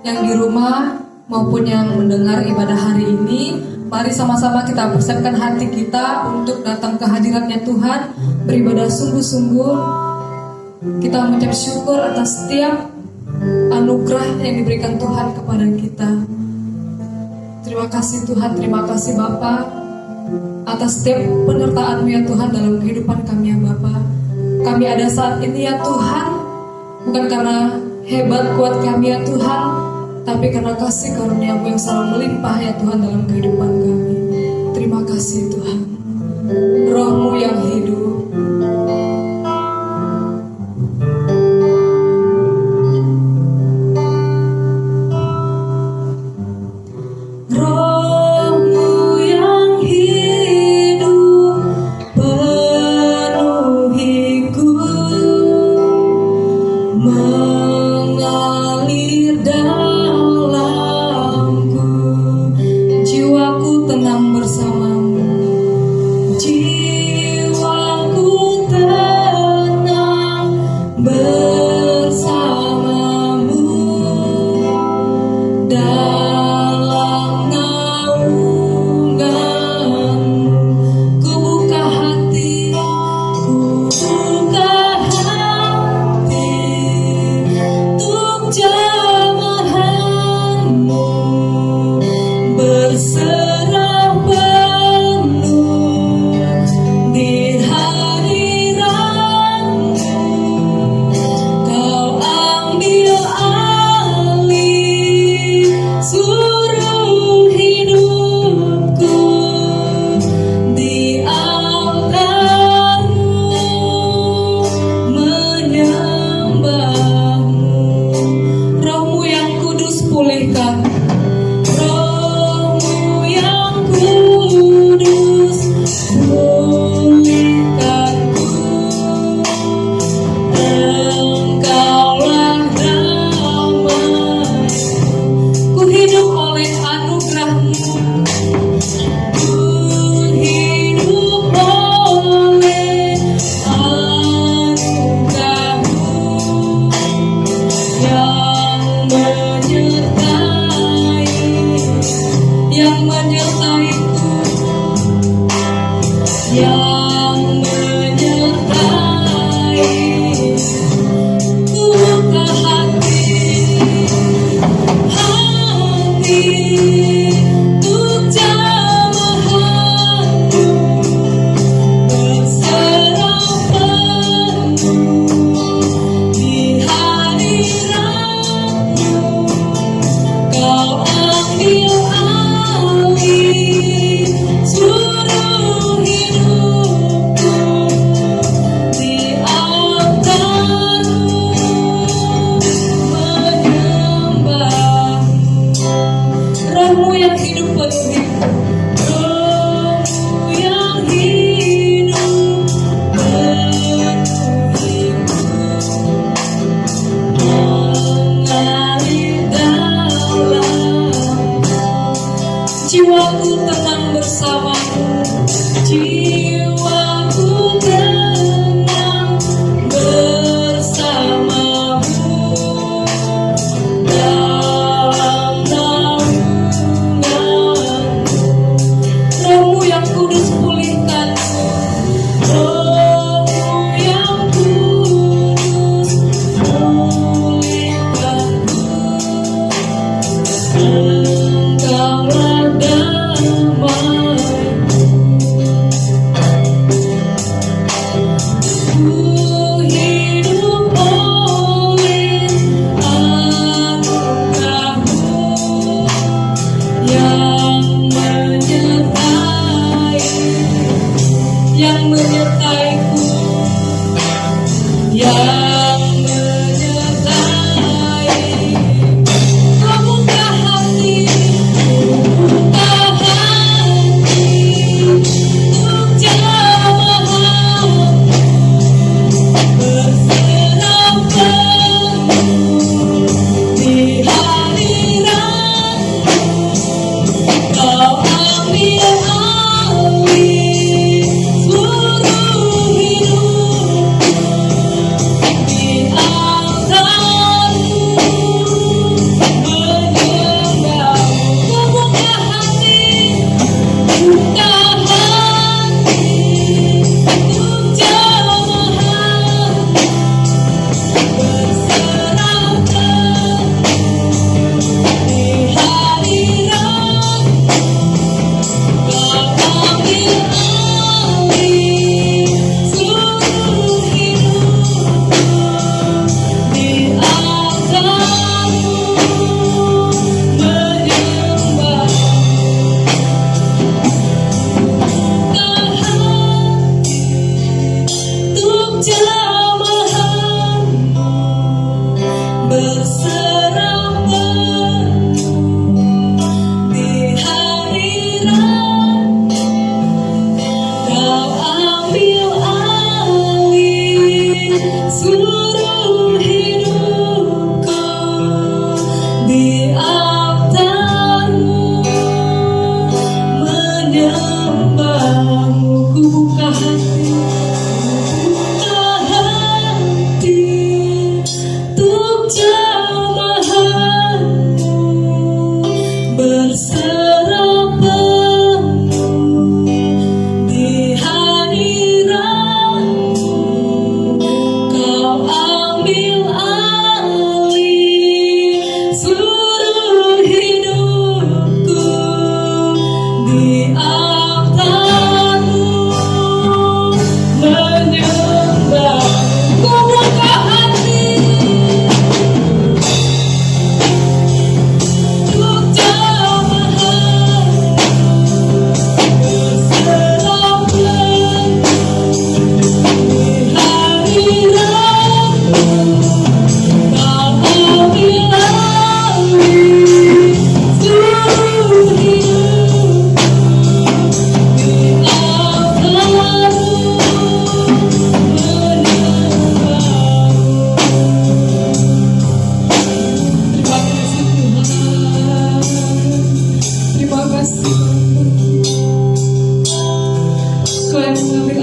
yang di rumah maupun yang mendengar ibadah hari ini, mari sama-sama kita persiapkan hati kita untuk datang ke hadiratnya Tuhan, beribadah sungguh-sungguh. Kita mengucap syukur atas setiap anugerah yang diberikan Tuhan kepada kita. Terima kasih Tuhan, terima kasih Bapa atas setiap penyertaan-Mu ya Tuhan dalam kehidupan kami ya Bapa. Kami ada saat ini ya Tuhan, bukan karena hebat kuat kami ya Tuhan, tapi karena kasih karunia-Mu yang selalu melimpah ya Tuhan dalam kehidupan kami. Terima kasih Tuhan. Roh-Mu yang hidup,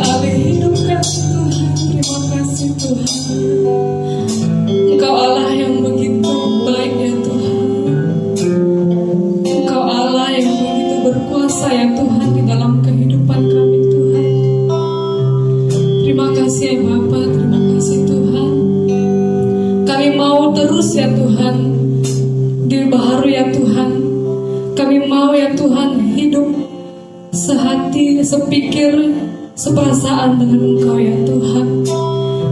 alih hidup kami Tuhan. Terima kasih Tuhan. Engkau Allah yang begitu baik ya Tuhan. Engkau Allah yang begitu berkuasa ya Tuhan di dalam kehidupan kami Tuhan. Terima kasih ya Bapa, terima kasih Tuhan. Kami mau terus ya Tuhan dibaharui ya Tuhan. Kami mau ya Tuhan hidup sehati, sepikir, seperasaan dengan Engkau ya Tuhan.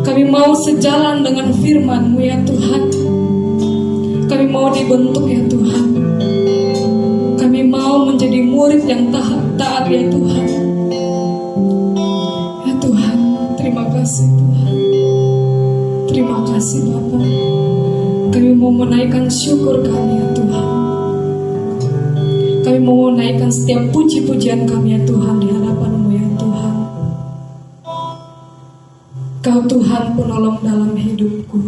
Kami mau sejalan dengan firman-Mu ya Tuhan. Kami mau dibentuk ya Tuhan. Kami mau menjadi murid yang taat ya Tuhan. Ya Tuhan, terima kasih Tuhan. Terima kasih Bapa. Kami mau menaikkan syukur kami ya Tuhan. Kami mau menaikkan setiap puji-pujian kami ya Tuhan di hadapan-Mu ya Tuhan. Kau Tuhan penolong dalam hidupku.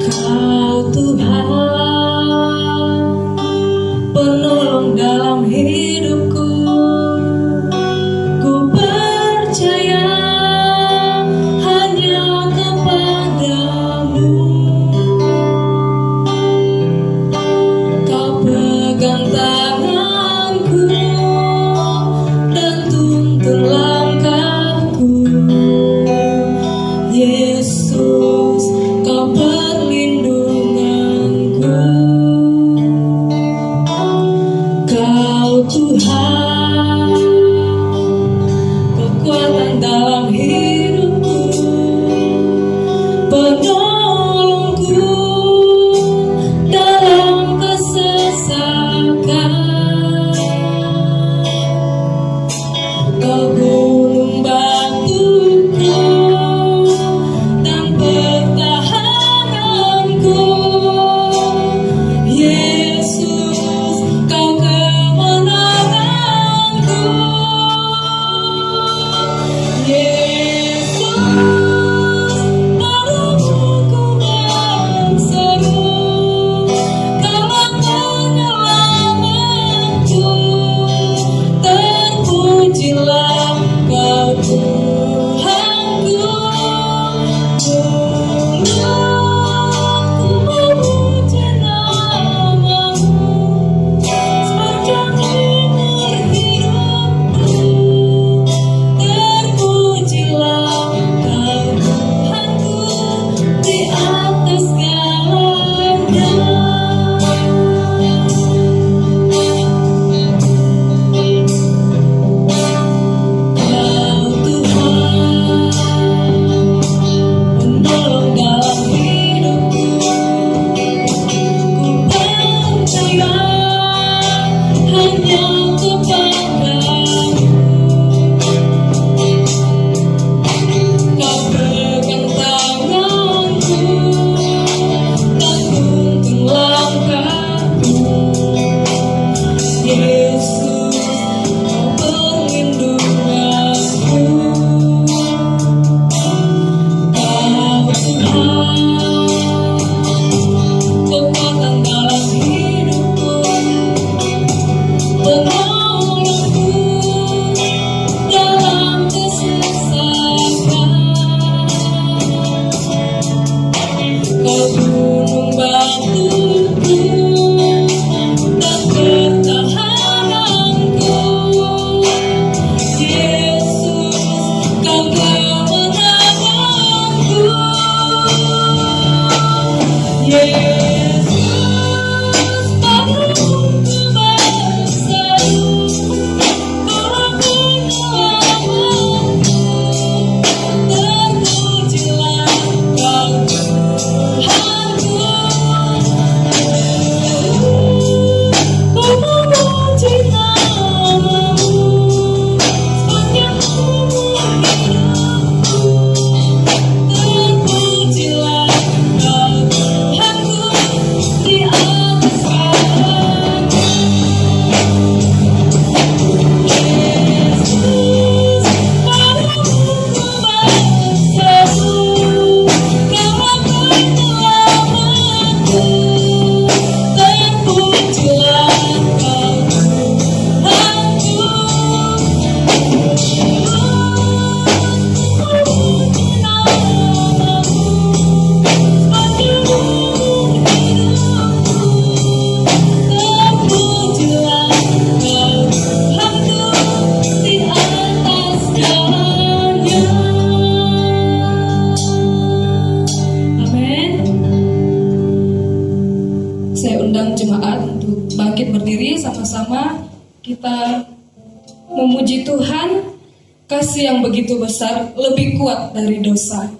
Kau Tuhan penolong dalam hidupku. Ku percaya hanya kepadamu. Kasih yang begitu besar lebih kuat dari dosa.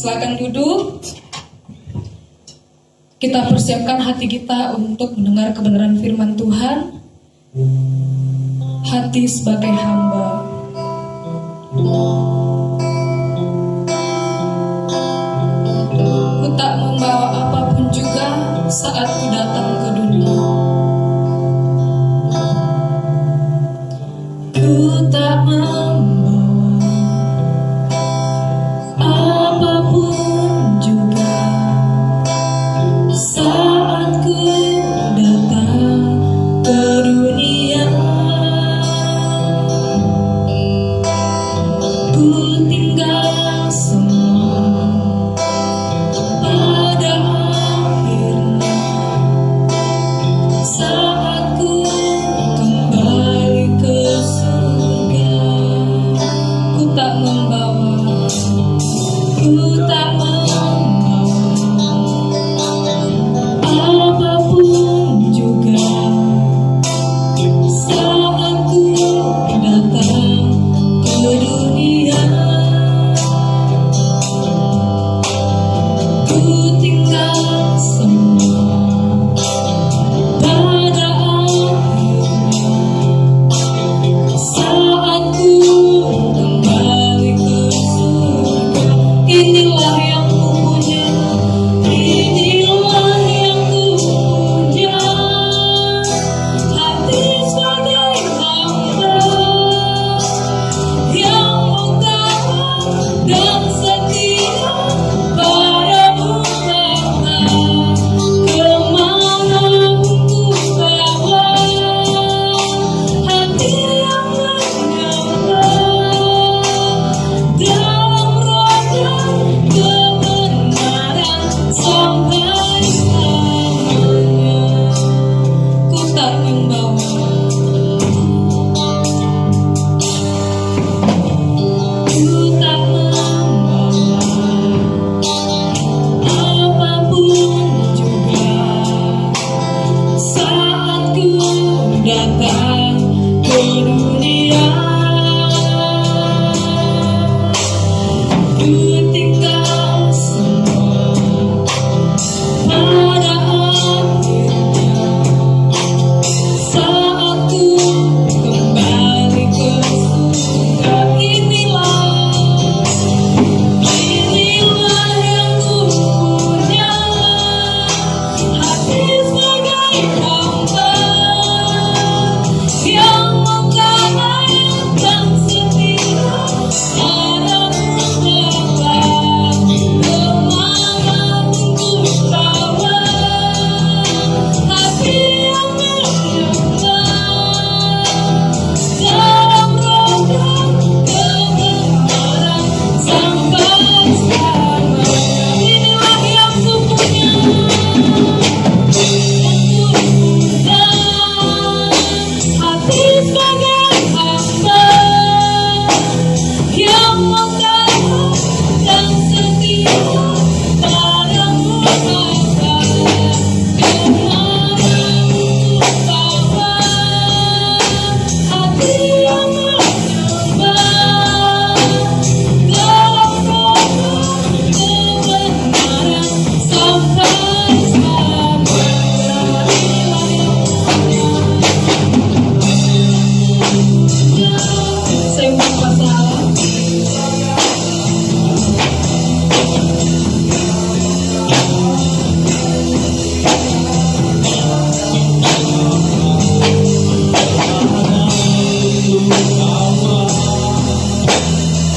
Silakan duduk. Kita persiapkan hati kita untuk mendengar kebenaran firman Tuhan. Hati sebagai hamba. Ku tak membawa apapun juga saat ku datang ke dunia. Ku tak membawa apapun juga saat ku datang ke dunia. Ku tinggal semua pada akhirnya saat ku kembali ke surga.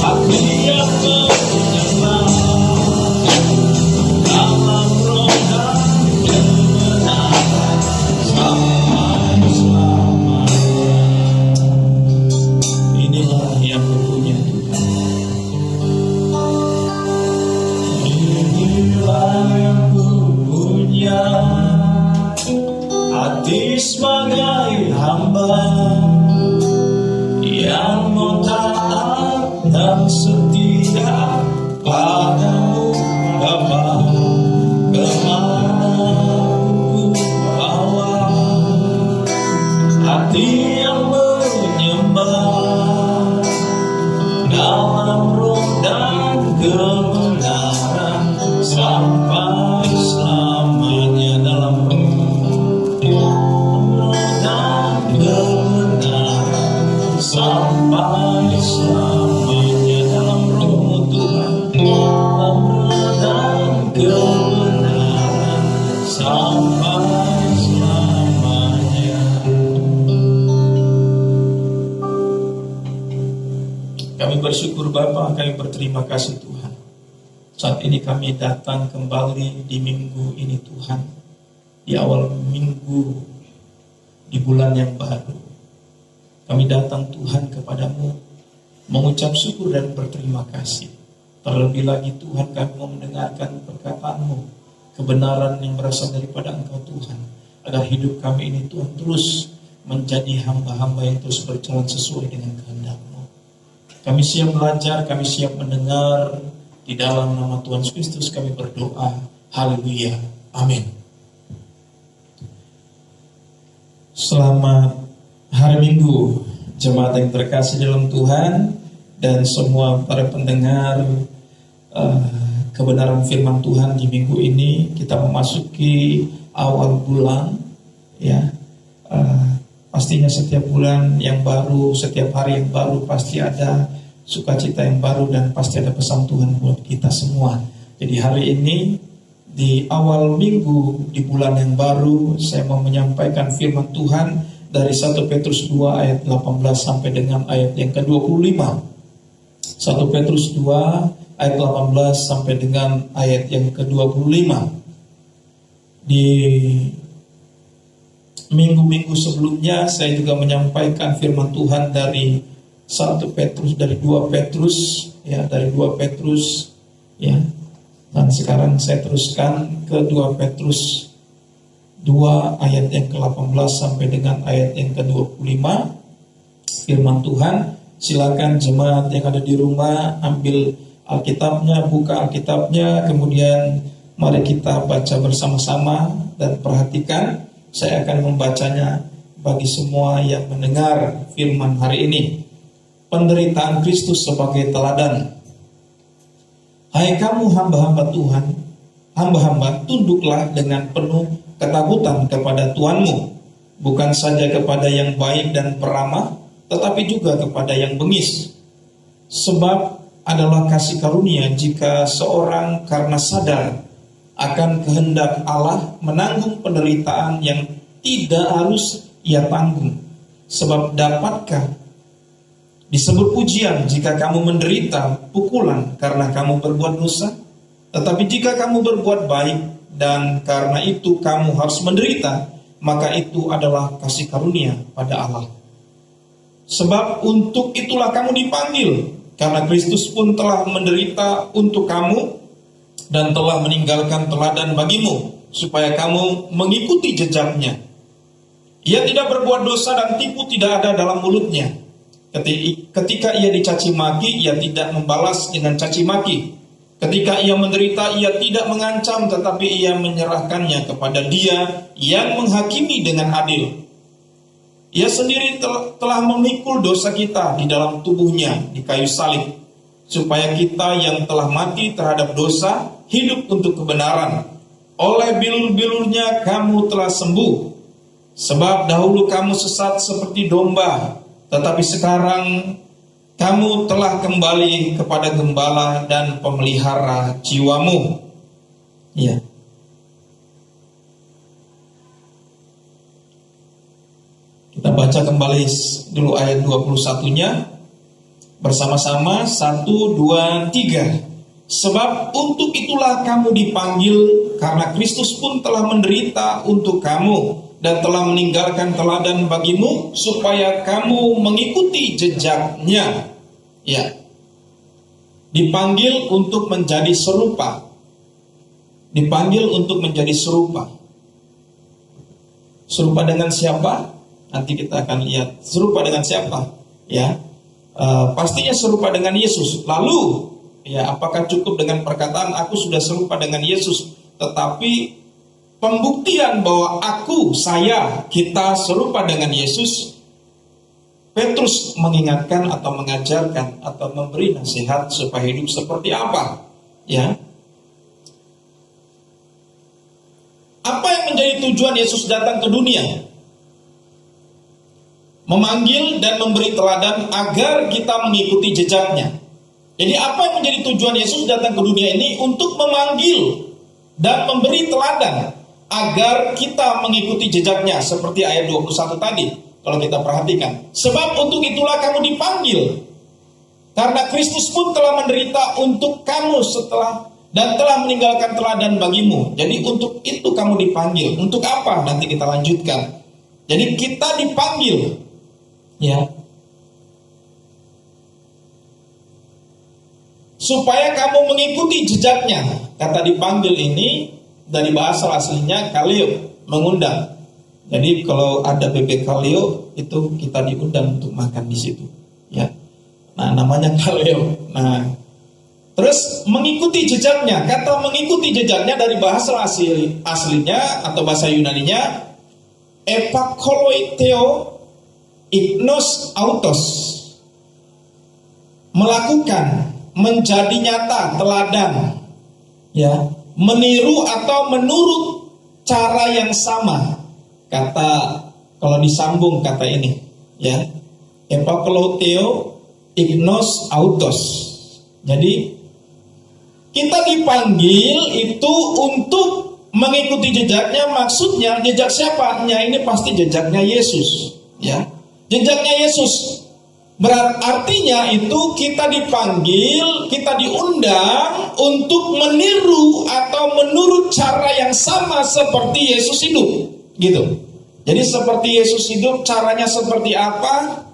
hati yang menyembah dalam roh dan kebenaran sampai selamanya. Inilah yang kupunya Tuhan. Inilah yang kupunya, hati sebagai hamba yang mau taat dan setia padamu Bapa. Kemana ku bawa hati yang menyembah dalam roh dan kebenaran sampai selamanya. Dalam roh dan kebenaran sampai selamanya. Dalam roh Tuhan, dalam roh dan kebenaran sampai selamanya. Kami bersyukur Bapa, kami berterima kasih Tuhan. Saat ini kami datang kembali di minggu ini Tuhan, di awal minggu di bulan yang baru. Kami datang Tuhan kepadamu mengucap syukur dan berterima kasih. Terlebih lagi Tuhan, kami mau mendengarkan perkataan-Mu, kebenaran yang berasal daripada Engkau Tuhan, agar hidup kami ini Tuhan terus menjadi hamba-hamba yang terus berjalan sesuai dengan kehendak-Mu. Kami siap belajar, kami siap mendengar. Di dalam nama Tuhan Yesus Kristus kami berdoa. Haleluya. Amin. Selamat hari Minggu, jemaat yang terkasih dalam Tuhan, dan semua para pendengar kebenaran firman Tuhan. Di minggu ini kita memasuki awal bulan, ya. Pastinya setiap bulan yang baru, setiap hari yang baru pasti ada sukacita yang baru dan pasti ada pesan Tuhan buat kita semua. Jadi hari ini di awal minggu di bulan yang baru, saya mau menyampaikan firman Tuhan dari 1 Petrus 2 ayat 18 sampai dengan ayat yang ke-25. 1 Petrus 2 ayat 18 sampai dengan ayat yang ke-25. Di minggu-minggu sebelumnya saya juga menyampaikan firman Tuhan dari 1 Petrus, dari 2 Petrus, ya, dari 2 Petrus, ya. Dan sekarang saya teruskan ke 2 Petrus 2 ayat yang ke-18 sampai dengan ayat yang ke-25. Firman Tuhan, silakan jemaat yang ada di rumah ambil Alkitabnya, buka Alkitabnya, kemudian mari kita baca bersama-sama dan perhatikan. Saya akan membacanya bagi semua yang mendengar firman hari ini. Penderitaan Kristus sebagai teladan. Hai kamu hamba-hamba Tuhan, hamba-hamba, tunduklah dengan penuh ketakutan kepada Tuhanmu, bukan saja kepada yang baik dan peramah, tetapi juga kepada yang bengis. Sebab adalah kasih karunia jika seorang karena sadar akan kehendak Allah menanggung penderitaan yang tidak harus ia tanggung. Sebab dapatkah disebut pujian jika kamu menderita pukulan karena kamu berbuat dosa? Tetapi jika kamu berbuat baik dan karena itu kamu harus menderita, maka itu adalah kasih karunia pada Allah. Sebab untuk itulah kamu dipanggil, karena Kristus pun telah menderita untuk kamu dan telah meninggalkan teladan bagimu, supaya kamu mengikuti jejaknya. Ia tidak berbuat dosa dan tipu tidak ada dalam mulutnya. Ketika ia dicaci maki, ia tidak membalas dengan caci maki. Ketika ia menderita, ia tidak mengancam, tetapi ia menyerahkannya kepada Dia yang menghakimi dengan adil. Ia sendiri telah memikul dosa kita di dalam tubuhnya di kayu salib, supaya kita yang telah mati terhadap dosa hidup untuk kebenaran. Oleh bilur-bilurnya kamu telah sembuh. Sebab dahulu kamu sesat seperti domba, tetapi sekarang kamu telah kembali kepada gembala dan pemelihara jiwamu. Ya. Kita baca kembali dulu ayat 21-nya. Bersama-sama, 1, 2, 3. Sebab untuk itulah kamu dipanggil, karena Kristus pun telah menderita untuk kamu dan telah meninggalkan teladan bagimu, supaya kamu mengikuti jejaknya. Ya, dipanggil untuk menjadi serupa. Dipanggil untuk menjadi serupa. Serupa dengan siapa? Nanti kita akan lihat. Serupa dengan siapa? Ya, pastinya serupa dengan Yesus. Lalu, ya, apakah cukup dengan perkataan aku sudah serupa dengan Yesus? Tetapi pembuktian bahwa kita serupa dengan Yesus, Petrus mengingatkan atau mengajarkan atau memberi nasihat supaya hidup seperti apa? Ya. Apa yang menjadi tujuan Yesus datang ke dunia? Memanggil dan memberi teladan agar kita mengikuti jejaknya. Jadi apa yang menjadi tujuan Yesus datang ke dunia ini? Untuk memanggil dan memberi teladan agar kita mengikuti jejaknya, seperti ayat 21 tadi. Kalau kita perhatikan, sebab untuk itulah kamu dipanggil, karena Kristus pun telah menderita untuk kamu dan telah meninggalkan teladan bagimu. Jadi untuk itu kamu dipanggil. Untuk apa? Nanti kita lanjutkan. Jadi kita dipanggil, ya, supaya kamu mengikuti jejaknya. Kata dipanggil ini dari bahasa aslinya kaleo, mengundang. Jadi kalau ada bebek kaleo itu kita diundang untuk makan di situ, ya. Nah, namanya kaleo. Nah, terus mengikuti jejaknya. Kata mengikuti jejaknya dari bahasa aslinya atau bahasa Yunaninya epakoloiteo ignos autos. Melakukan, menjadi nyata, teladan, ya, meniru atau menurut cara yang sama. Kata kalau disambung kata ini, ya, epakoloiteo ignos autos. Jadi kita dipanggil itu untuk mengikuti jejaknya. Maksudnya jejak siapa? Ini pasti jejaknya Yesus, ya. Jejaknya Yesus. Artinya itu kita dipanggil, kita diundang untuk meniru atau menurut cara yang sama seperti Yesus hidup, gitu. Jadi seperti Yesus hidup, caranya seperti apa?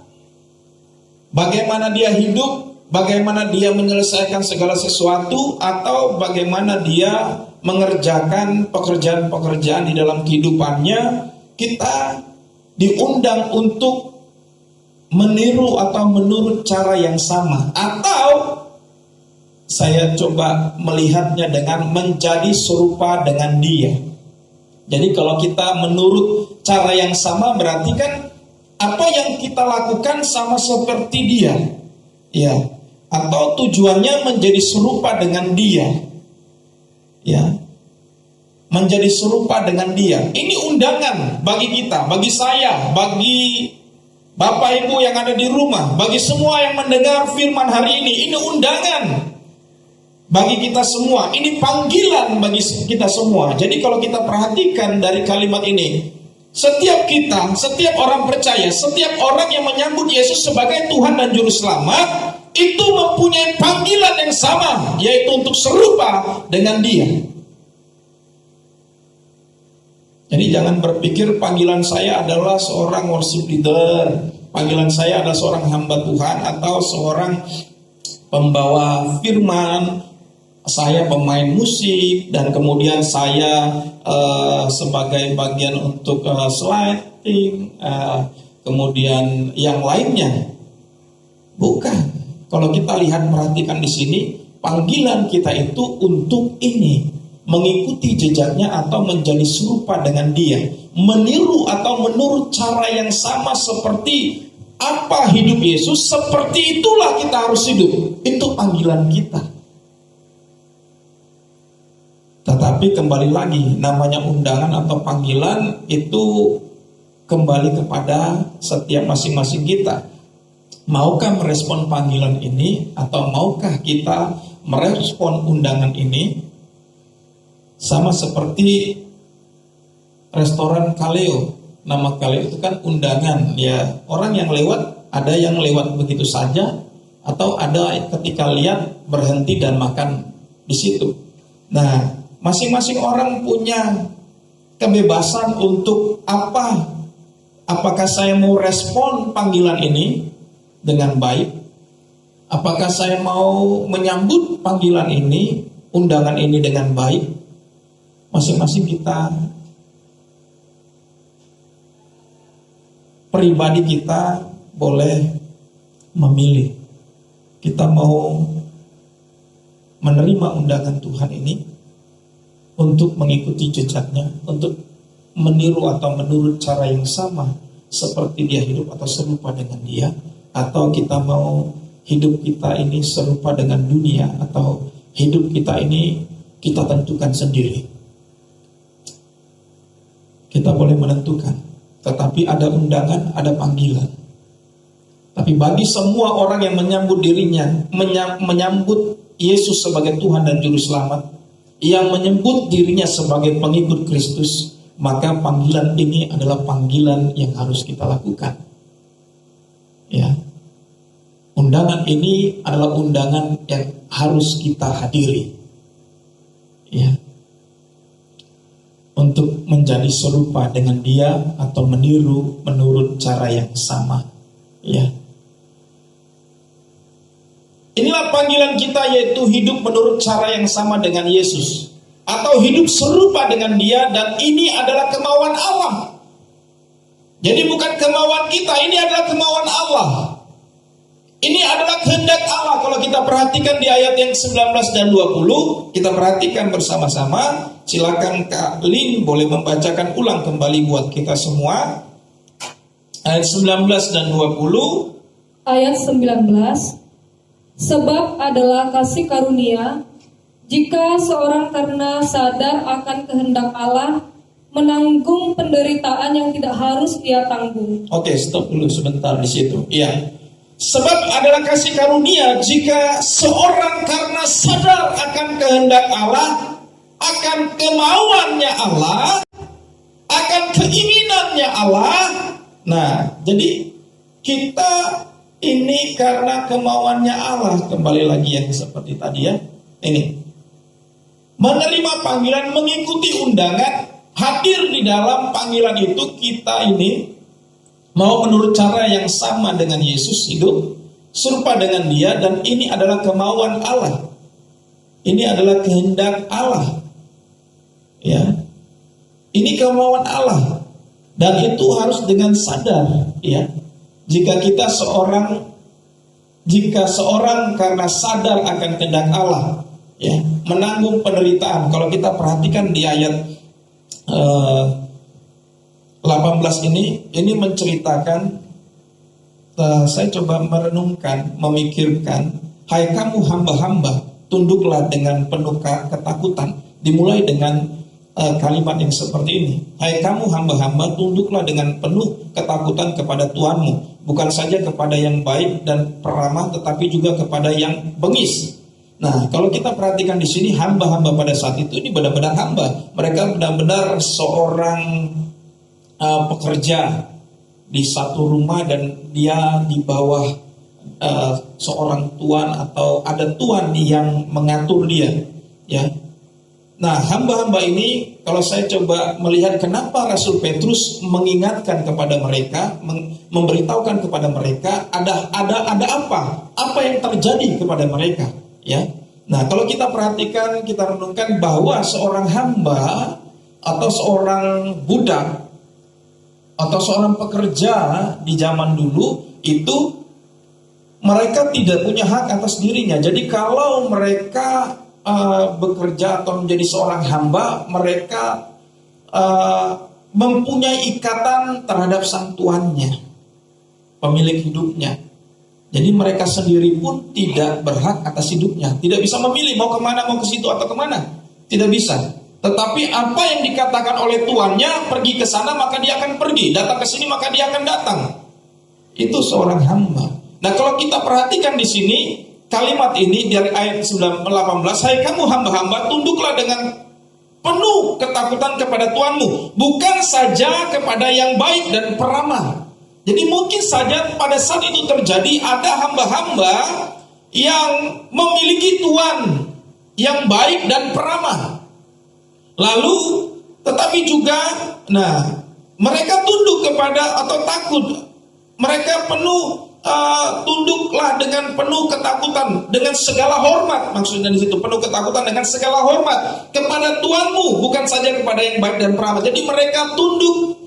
Bagaimana dia hidup? Bagaimana dia menyelesaikan segala sesuatu, atau bagaimana dia mengerjakan pekerjaan-pekerjaan di dalam kehidupannya. Kita diundang untuk meniru atau menurut cara yang sama. Atau saya coba melihatnya dengan menjadi serupa dengan dia. Jadi kalau kita menurut cara yang sama, berarti kan apa yang kita lakukan sama seperti dia, ya. Atau tujuannya menjadi serupa dengan dia, ya, menjadi serupa dengan dia. Ini undangan bagi kita, bagi saya, bagi Bapak Ibu yang ada di rumah, bagi semua yang mendengar firman hari ini. Ini undangan bagi kita semua. Ini panggilan bagi kita semua. Jadi kalau kita perhatikan dari kalimat ini, setiap kita, setiap orang percaya, setiap orang yang menyambut Yesus sebagai Tuhan dan Juru Selamat, itu mempunyai panggilan yang sama, yaitu untuk serupa dengan dia. Jadi jangan berpikir panggilan saya adalah seorang worship leader, panggilan saya adalah seorang hamba Tuhan, atau seorang pembawa firman, saya pemain musik, dan kemudian saya sebagai bagian untuk sliding, kemudian yang lainnya. Bukan. Kalau kita lihat, perhatikan di sini, panggilan kita itu untuk ini, mengikuti jejaknya atau menjadi serupa dengan dia, meniru atau menurut cara yang sama seperti apa hidup Yesus, seperti itulah kita harus hidup. Itu panggilan kita. Tetapi kembali lagi, namanya undangan atau panggilan itu kembali kepada setiap masing-masing kita. Maukah merespon panggilan ini, atau maukah kita merespon undangan ini? Sama seperti restoran kaleo. Nama kaleo itu kan undangan, ya. Orang yang lewat, ada yang lewat begitu saja, atau ada ketika lihat berhenti dan makan di situ. Nah, masing-masing orang punya kebebasan untuk apakah saya mau respon panggilan ini dengan baik, apakah saya mau menyambut panggilan ini, undangan ini dengan baik. Masing-masing kita, pribadi kita boleh memilih. Kita mau menerima undangan Tuhan ini untuk mengikuti jejaknya, untuk meniru atau menurut cara yang sama seperti dia hidup atau serupa dengan dia, atau kita mau hidup kita ini serupa dengan dunia, atau hidup kita ini kita tentukan sendiri. Kita boleh menentukan, tetapi ada undangan, ada panggilan. Tapi bagi semua orang yang menyambut dirinya, menyambut Yesus sebagai Tuhan dan Juru Selamat, yang menyebut dirinya sebagai pengikut Kristus, maka panggilan ini adalah panggilan yang harus kita lakukan. Ya, undangan ini adalah undangan yang harus kita hadiri. Ya, untuk menjadi serupa dengan dia atau meniru menurut cara yang sama. Ya. Inilah panggilan kita, yaitu hidup menurut cara yang sama dengan Yesus, atau hidup serupa dengan dia, dan ini adalah kemauan Allah. Jadi bukan kemauan kita, ini adalah kemauan Allah. Ini adalah kehendak Allah. Kalau kita perhatikan di ayat yang 19 dan 20, kita perhatikan bersama-sama. Silakan Kak Lin boleh membacakan ulang kembali buat kita semua. Ayat 19 dan 20. Ayat 19. Sebab adalah kasih karunia, jika seorang karena sadar akan kehendak Allah, menanggung penderitaan yang tidak harus dia tanggung. Oke, stop dulu sebentar di situ. Iya. Sebab adalah kasih karunia, jika seorang karena sadar akan kehendak Allah, akan kemauannya Allah, akan keinginannya Allah. Nah, jadi kita ini karena kemauannya Allah, kembali lagi yang seperti tadi ya. Ini menerima panggilan, mengikuti undangan, hadir di dalam panggilan itu. Kita ini mau menurut cara yang sama dengan Yesus, hidup serupa dengan dia, dan ini adalah kemauan Allah. Ini adalah kehendak Allah. Ya. Ini kemauan Allah. Dan itu harus dengan sadar, ya. Jika seorang karena sadar akan kehendak Allah, ya, menanggung penderitaan. Kalau kita perhatikan di ayat 18 ini menceritakan, saya coba merenungkan, memikirkan, hai kamu hamba-hamba, tunduklah dengan penuh ketakutan. Dimulai dengan kalimat yang seperti ini. Hai kamu hamba-hamba, tunduklah dengan penuh ketakutan kepada Tuhanmu, bukan saja kepada yang baik dan peramah, tetapi juga kepada yang bengis. Nah, kalau kita perhatikan di sini, hamba-hamba pada saat itu ini benar-benar hamba. Mereka benar-benar seorang pekerja di satu rumah, dan dia di bawah seorang tuan, atau ada tuan yang mengatur dia. Ya. Nah, hamba-hamba ini, kalau saya coba melihat kenapa Rasul Petrus mengingatkan kepada mereka, memberitahukan kepada mereka, ada apa yang terjadi kepada mereka, ya. Nah, kalau kita perhatikan, kita renungkan bahwa seorang hamba atau seorang budak atau seorang pekerja di zaman dulu itu, mereka tidak punya hak atas dirinya. Jadi kalau mereka bekerja atau menjadi seorang hamba, mereka mempunyai ikatan terhadap sang tuannya, pemilik hidupnya. Jadi mereka sendiri pun tidak berhak atas hidupnya, tidak bisa memilih mau kemana, mau ke situ atau kemana, tidak bisa. Tetapi apa yang dikatakan oleh tuannya, pergi ke sana maka dia akan pergi, datang ke sini maka dia akan datang. Itu seorang hamba. Nah, kalau kita perhatikan di sini kalimat ini dari ayat 18, hai kamu hamba-hamba, tunduklah dengan penuh ketakutan kepada Tuhanmu, bukan saja kepada yang baik dan peramah. Jadi mungkin saja pada saat itu terjadi, ada hamba-hamba yang memiliki tuan yang baik dan peramah. Lalu tetapi juga mereka tunduk kepada atau takut. Mereka penuh tunduklah dengan penuh ketakutan, dengan segala hormat. Maksudnya di situ penuh ketakutan dengan segala hormat kepada Tuanmu, bukan saja kepada yang baik dan peramah. Jadi mereka tunduk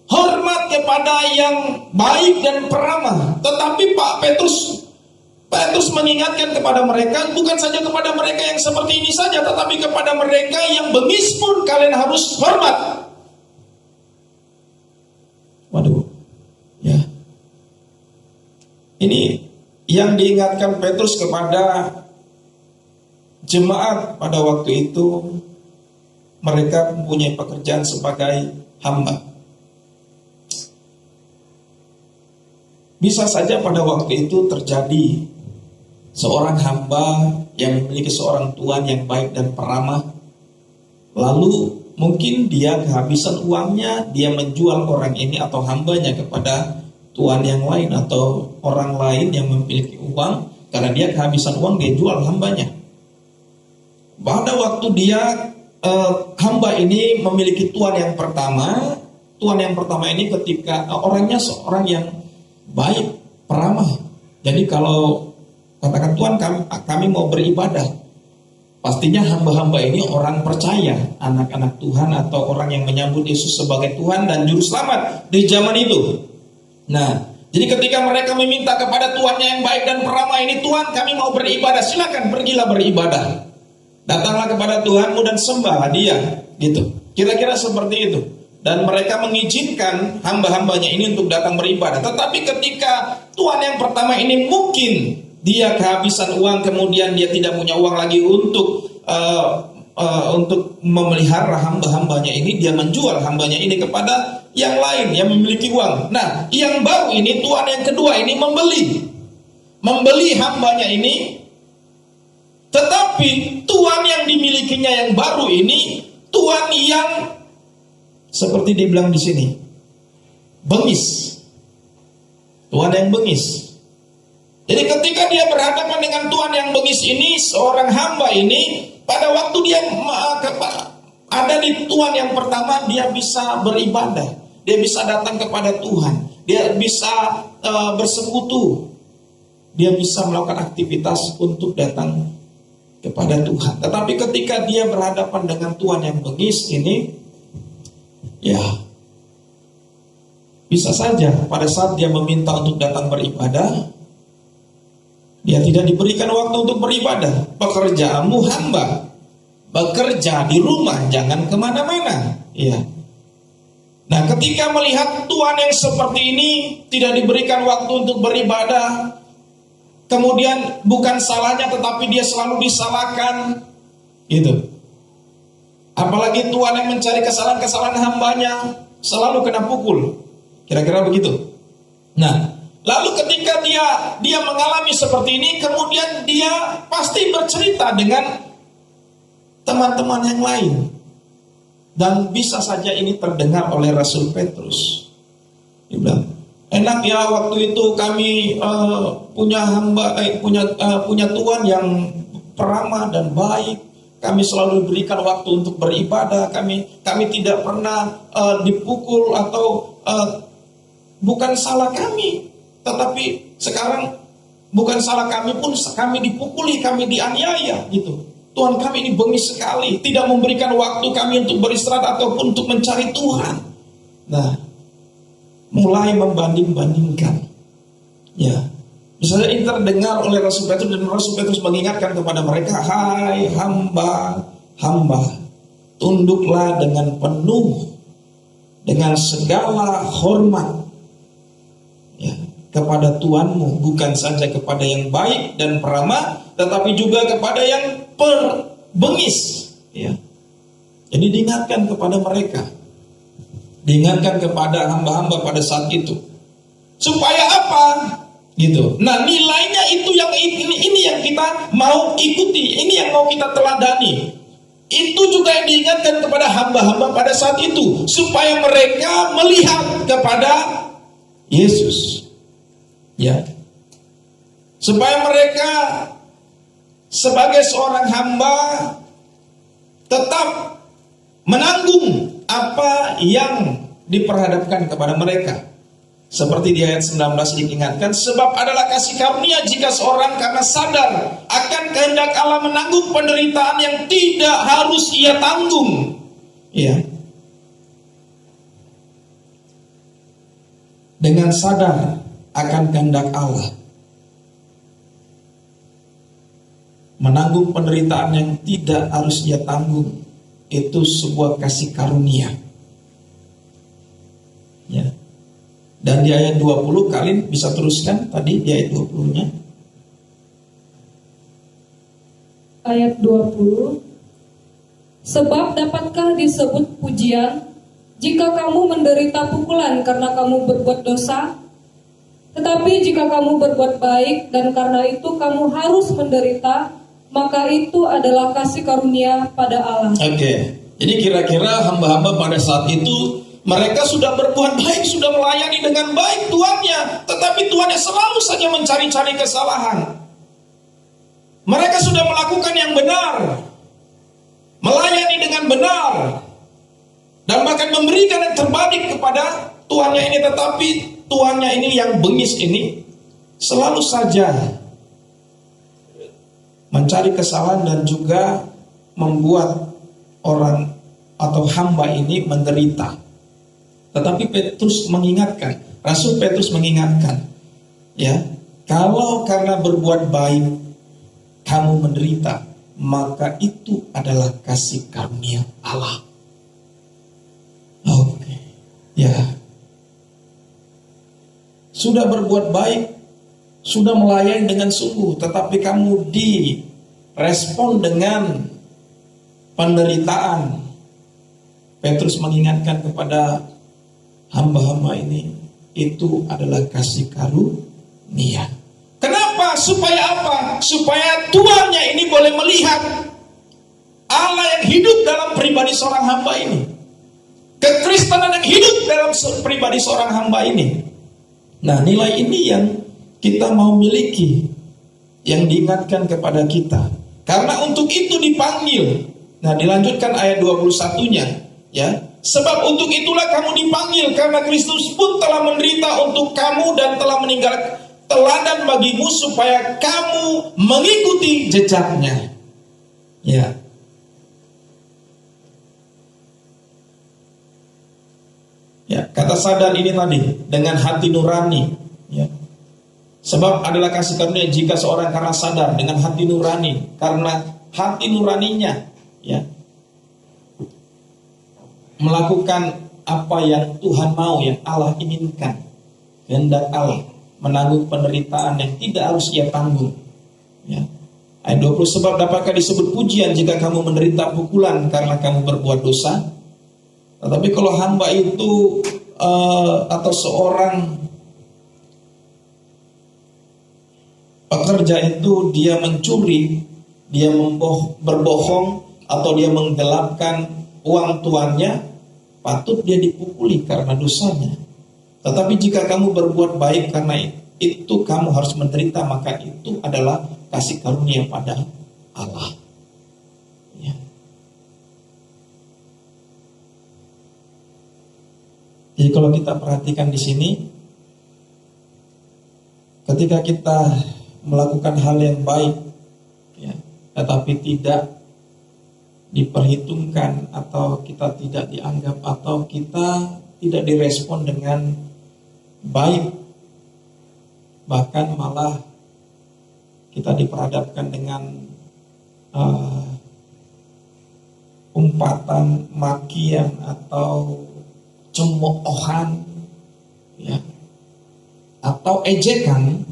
hormat kepada yang baik dan peramah. Tetapi Petrus mengingatkan kepada mereka, bukan saja kepada mereka yang seperti ini saja, tetapi kepada mereka yang bengis pun kalian harus hormat. Waduh, ya. Ini yang diingatkan Petrus kepada jemaat pada waktu itu. Mereka mempunyai pekerjaan sebagai hamba. Bisa saja pada waktu itu terjadi seorang hamba yang memiliki seorang tuan yang baik dan peramah. Lalu mungkin dia kehabisan uangnya, dia menjual orang ini atau hambanya kepada tuan yang lain atau orang lain yang memiliki uang. Karena dia kehabisan uang, dia jual hambanya. Pada waktu hamba ini memiliki tuan yang pertama ini ketika orangnya seorang yang baik, peramah. Jadi kalau katakan Tuhan, kami mau beribadah, pastinya hamba-hamba ini orang percaya, anak-anak Tuhan atau orang yang menyambut Yesus sebagai Tuhan dan Juru Selamat di zaman itu. Nah, jadi ketika mereka meminta kepada tuannya yang baik dan peramah ini, Tuhan kami mau beribadah, silakan pergilah beribadah. Datanglah kepada Tuhanmu dan sembahlah Dia, gitu. Kira-kira seperti itu. Dan mereka mengizinkan hamba-hambanya ini untuk datang beribadah. Tetapi ketika tuan yang pertama ini mungkin dia kehabisan uang, kemudian dia tidak punya uang lagi untuk memelihara hamba-hambanya ini, dia menjual hambanya ini kepada yang lain yang memiliki uang. Nah, yang baru ini, tuan yang kedua ini membeli hambanya ini. Tetapi tuan yang dimilikinya yang baru ini, tuan yang seperti dibilang di sini, bengis. Tuan yang bengis. Jadi ketika dia berhadapan dengan tuan yang bengis ini, seorang hamba ini, pada waktu dia ada di tuan yang pertama, dia bisa beribadah, dia bisa datang kepada Tuhan, dia bisa bersekutu, dia bisa melakukan aktivitas untuk datang kepada Tuhan. Tetapi ketika dia berhadapan dengan tuan yang bengis ini, ya, bisa saja pada saat dia meminta untuk datang beribadah, dia tidak diberikan waktu untuk beribadah. Pekerjaanmu hamba, bekerja di rumah, jangan kemana-mana. Ya. Nah, ketika melihat tuan yang seperti ini tidak diberikan waktu untuk beribadah, kemudian bukan salahnya tetapi dia selalu disalahkan, gitu. Apalagi tuan yang mencari kesalahan-kesalahan hambanya, selalu kena pukul. Kira-kira begitu. Nah, lalu ketika dia mengalami seperti ini, kemudian dia pasti bercerita dengan teman-teman yang lain. Dan bisa saja ini terdengar oleh Rasul Petrus. Dia bilang, enak ya waktu itu kami punya tuan yang peramah dan baik. Kami selalu diberikan waktu untuk beribadah. Kami tidak pernah dipukul atau bukan salah kami. Tetapi sekarang bukan salah kami pun kami dipukuli, kami dianiaya, gitu. Tuhan kami ini bengis sekali, tidak memberikan waktu kami untuk beristirahat ataupun untuk mencari Tuhan. Nah, mulai membanding-bandingkan. Ya. Misalnya ini terdengar oleh Rasul Petrus, dan Rasul Petrus mengingatkan kepada mereka, hai hamba, tunduklah dengan penuh, dengan segala hormat, ya, kepada Tuhanmu, bukan saja kepada yang baik dan peramah, tetapi juga kepada yang bengis. Ya. Jadi diingatkan kepada mereka, diingatkan kepada hamba-hamba pada saat itu, supaya apa? Gitu. Nah, nilainya itu yang ini yang kita mau ikuti, ini yang mau kita teladani. Itu juga yang diingatkan kepada hamba-hamba pada saat itu, supaya mereka melihat kepada Yesus. Ya. supaya mereka sebagai seorang hamba tetap menanggung apa yang diperhadapkan kepada mereka. Seperti di ayat 19 diingatkan, sebab adalah kasih karunia jika seorang karena sadar akan kehendak Allah menanggung penderitaan yang tidak harus ia tanggung. Ya. Dengan sadar akan kehendak Allah menanggung penderitaan yang tidak harus ia tanggung, itu sebuah kasih karunia. Ya. Dan di ayat 20 kalian bisa teruskan tadi di ayat 20-nya. Ayat 20. Sebab dapatkah disebut pujian jika kamu menderita pukulan karena kamu berbuat dosa? Tetapi jika kamu berbuat baik dan karena itu kamu harus menderita, maka itu adalah kasih karunia pada Allah. Oke. Jadi kira-kira hamba-hamba pada saat itu mereka sudah berbuat baik, sudah melayani dengan baik tuannya, tetapi tuannya selalu saja mencari-cari kesalahan. Mereka sudah melakukan yang benar, melayani dengan benar, dan bahkan memberikan yang terbaik kepada tuannya ini, tetapi tuannya ini yang bengis ini selalu saja mencari kesalahan dan juga membuat orang atau hamba ini menderita. Tetapi Petrus mengingatkan, Rasul Petrus mengingatkan, ya, kalau karena berbuat baik kamu menderita, maka itu adalah kasih karunia Allah. Oke, ya, sudah berbuat baik, sudah melayani dengan sungguh, tetapi kamu direspon dengan penderitaan. Petrus mengingatkan kepada hamba-hamba ini, itu adalah kasih karunia. Kenapa? Supaya apa? Supaya tuannya ini boleh melihat Allah yang hidup dalam pribadi seorang hamba ini, kekristenan yang hidup dalam pribadi seorang hamba ini. Nah, nilai ini yang kita mau miliki, yang diingatkan kepada kita. Karena untuk itu dipanggil. Nah, dilanjutkan ayat 21-nya, ya. Sebab untuk itulah kamu dipanggil, karena Kristus pun telah menderita untuk kamu dan telah meninggalkan teladan bagimu supaya kamu mengikuti jejaknya. Ya. Ya, kata sadar ini tadi dengan hati nurani, ya. Sebab adalah kasih karunia jika seorang karena sadar dengan hati nurani, karena hati nuraninya, ya, melakukan apa yang Tuhan mau, yang Allah inginkan, kehendak Allah, menanggung penderitaan yang tidak harus ia tanggung. Ya. Ayat 20, sebab dapatkah disebut pujian jika kamu menderita pukulan karena kamu berbuat dosa? Tetapi kalau hamba itu atau seorang pekerja itu dia mencuri, dia berbohong, atau dia menggelapkan uang tuannya, patut dia dipukuli karena dosanya. Tetapi jika kamu berbuat baik karena itu kamu harus menderita, maka itu adalah kasih karunia pada Allah. Ya. Jadi kalau kita perhatikan di sini, ketika kita melakukan hal yang baik, ya, tetapi tidak diperhitungkan atau kita tidak dianggap atau kita tidak direspon dengan baik, bahkan malah kita diperhadapkan dengan umpatan, makian atau cemoohan, ya, atau ejekan.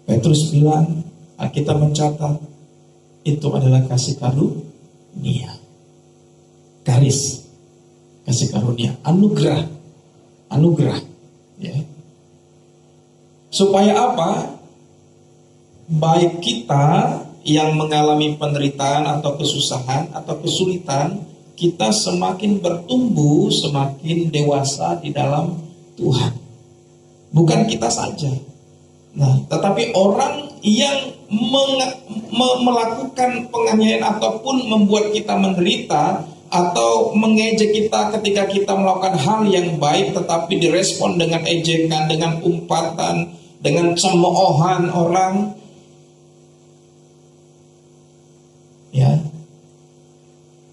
Petrus bilang, kita mencatat itu adalah kasih karunia, garis kasih karunia, anugerah, ya. Supaya apa? Baik kita yang mengalami penderitaan atau kesusahan atau kesulitan, kita semakin bertumbuh, semakin dewasa di dalam Tuhan. Bukan kita saja, Nah, tetapi orang yang melakukan penganiayaan ataupun membuat kita menderita atau mengejek kita ketika kita melakukan hal yang baik tetapi direspon dengan ejekan, dengan umpatan, dengan cemoohan orang, ya,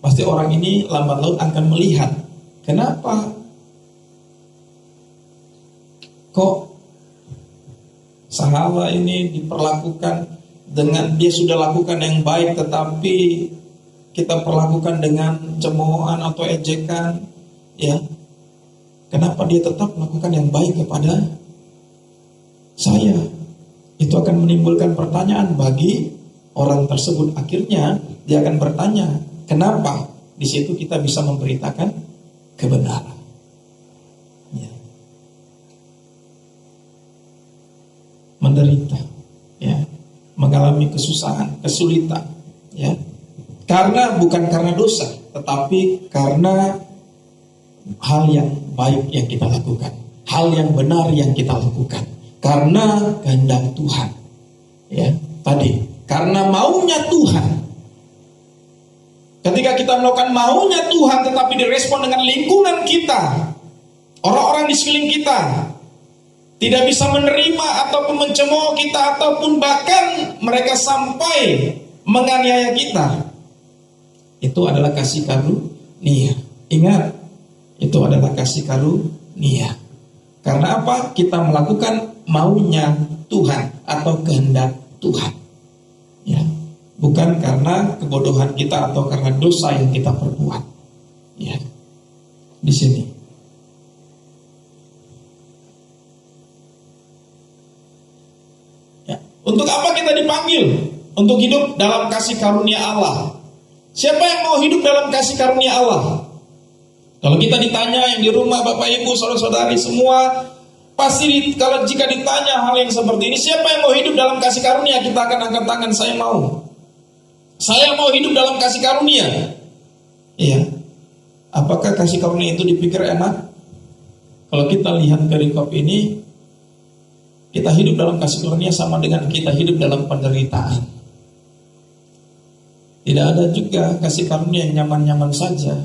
pasti orang ini lambat laun akan melihat, kenapa kok sahabat ini diperlakukan dengan, dia sudah lakukan yang baik tetapi kita perlakukan dengan cemoohan atau ejekan, ya, kenapa dia tetap melakukan yang baik kepada saya? Itu akan menimbulkan pertanyaan bagi orang tersebut. Akhirnya dia akan bertanya, kenapa? Di situ kita bisa memberitakan kebenaran. Ya. Menderita, ya, mengalami kesusahan, kesulitan, ya, bukan karena dosa, tetapi karena hal yang baik yang kita lakukan, hal yang benar yang kita lakukan, karena kehendak Tuhan, ya, tadi karena maunya Tuhan. Ketika kita melakukan maunya Tuhan tetapi direspon dengan lingkungan kita, orang-orang di sekeliling kita tidak bisa menerima ataupun mencemooh kita, ataupun bahkan mereka sampai menganiaya kita, itu adalah kasih karunia. Ingat, itu adalah kasih karunia. Karena apa? Kita melakukan maunya Tuhan atau kehendak Tuhan, ya, bukan karena kebodohan kita atau karena dosa yang kita perbuat, ya. Di sini, ya. Untuk apa kita dipanggil? Untuk hidup dalam kasih karunia Allah. Siapa yang mau hidup dalam kasih karunia Allah? Kalau kita ditanya yang di rumah, Bapak Ibu, saudara-saudari semua, pasti kalau jika ditanya hal yang seperti ini, siapa yang mau hidup dalam kasih karunia? Kita akan angkat tangan, saya mau. Saya mau hidup dalam kasih karunia. Iya. Apakah kasih karunia itu dipikir enak? Kalau kita lihat perikop ini, kita hidup dalam kasih karunia sama dengan kita hidup dalam penderitaan. Tidak ada juga kasih karunia yang nyaman-nyaman saja,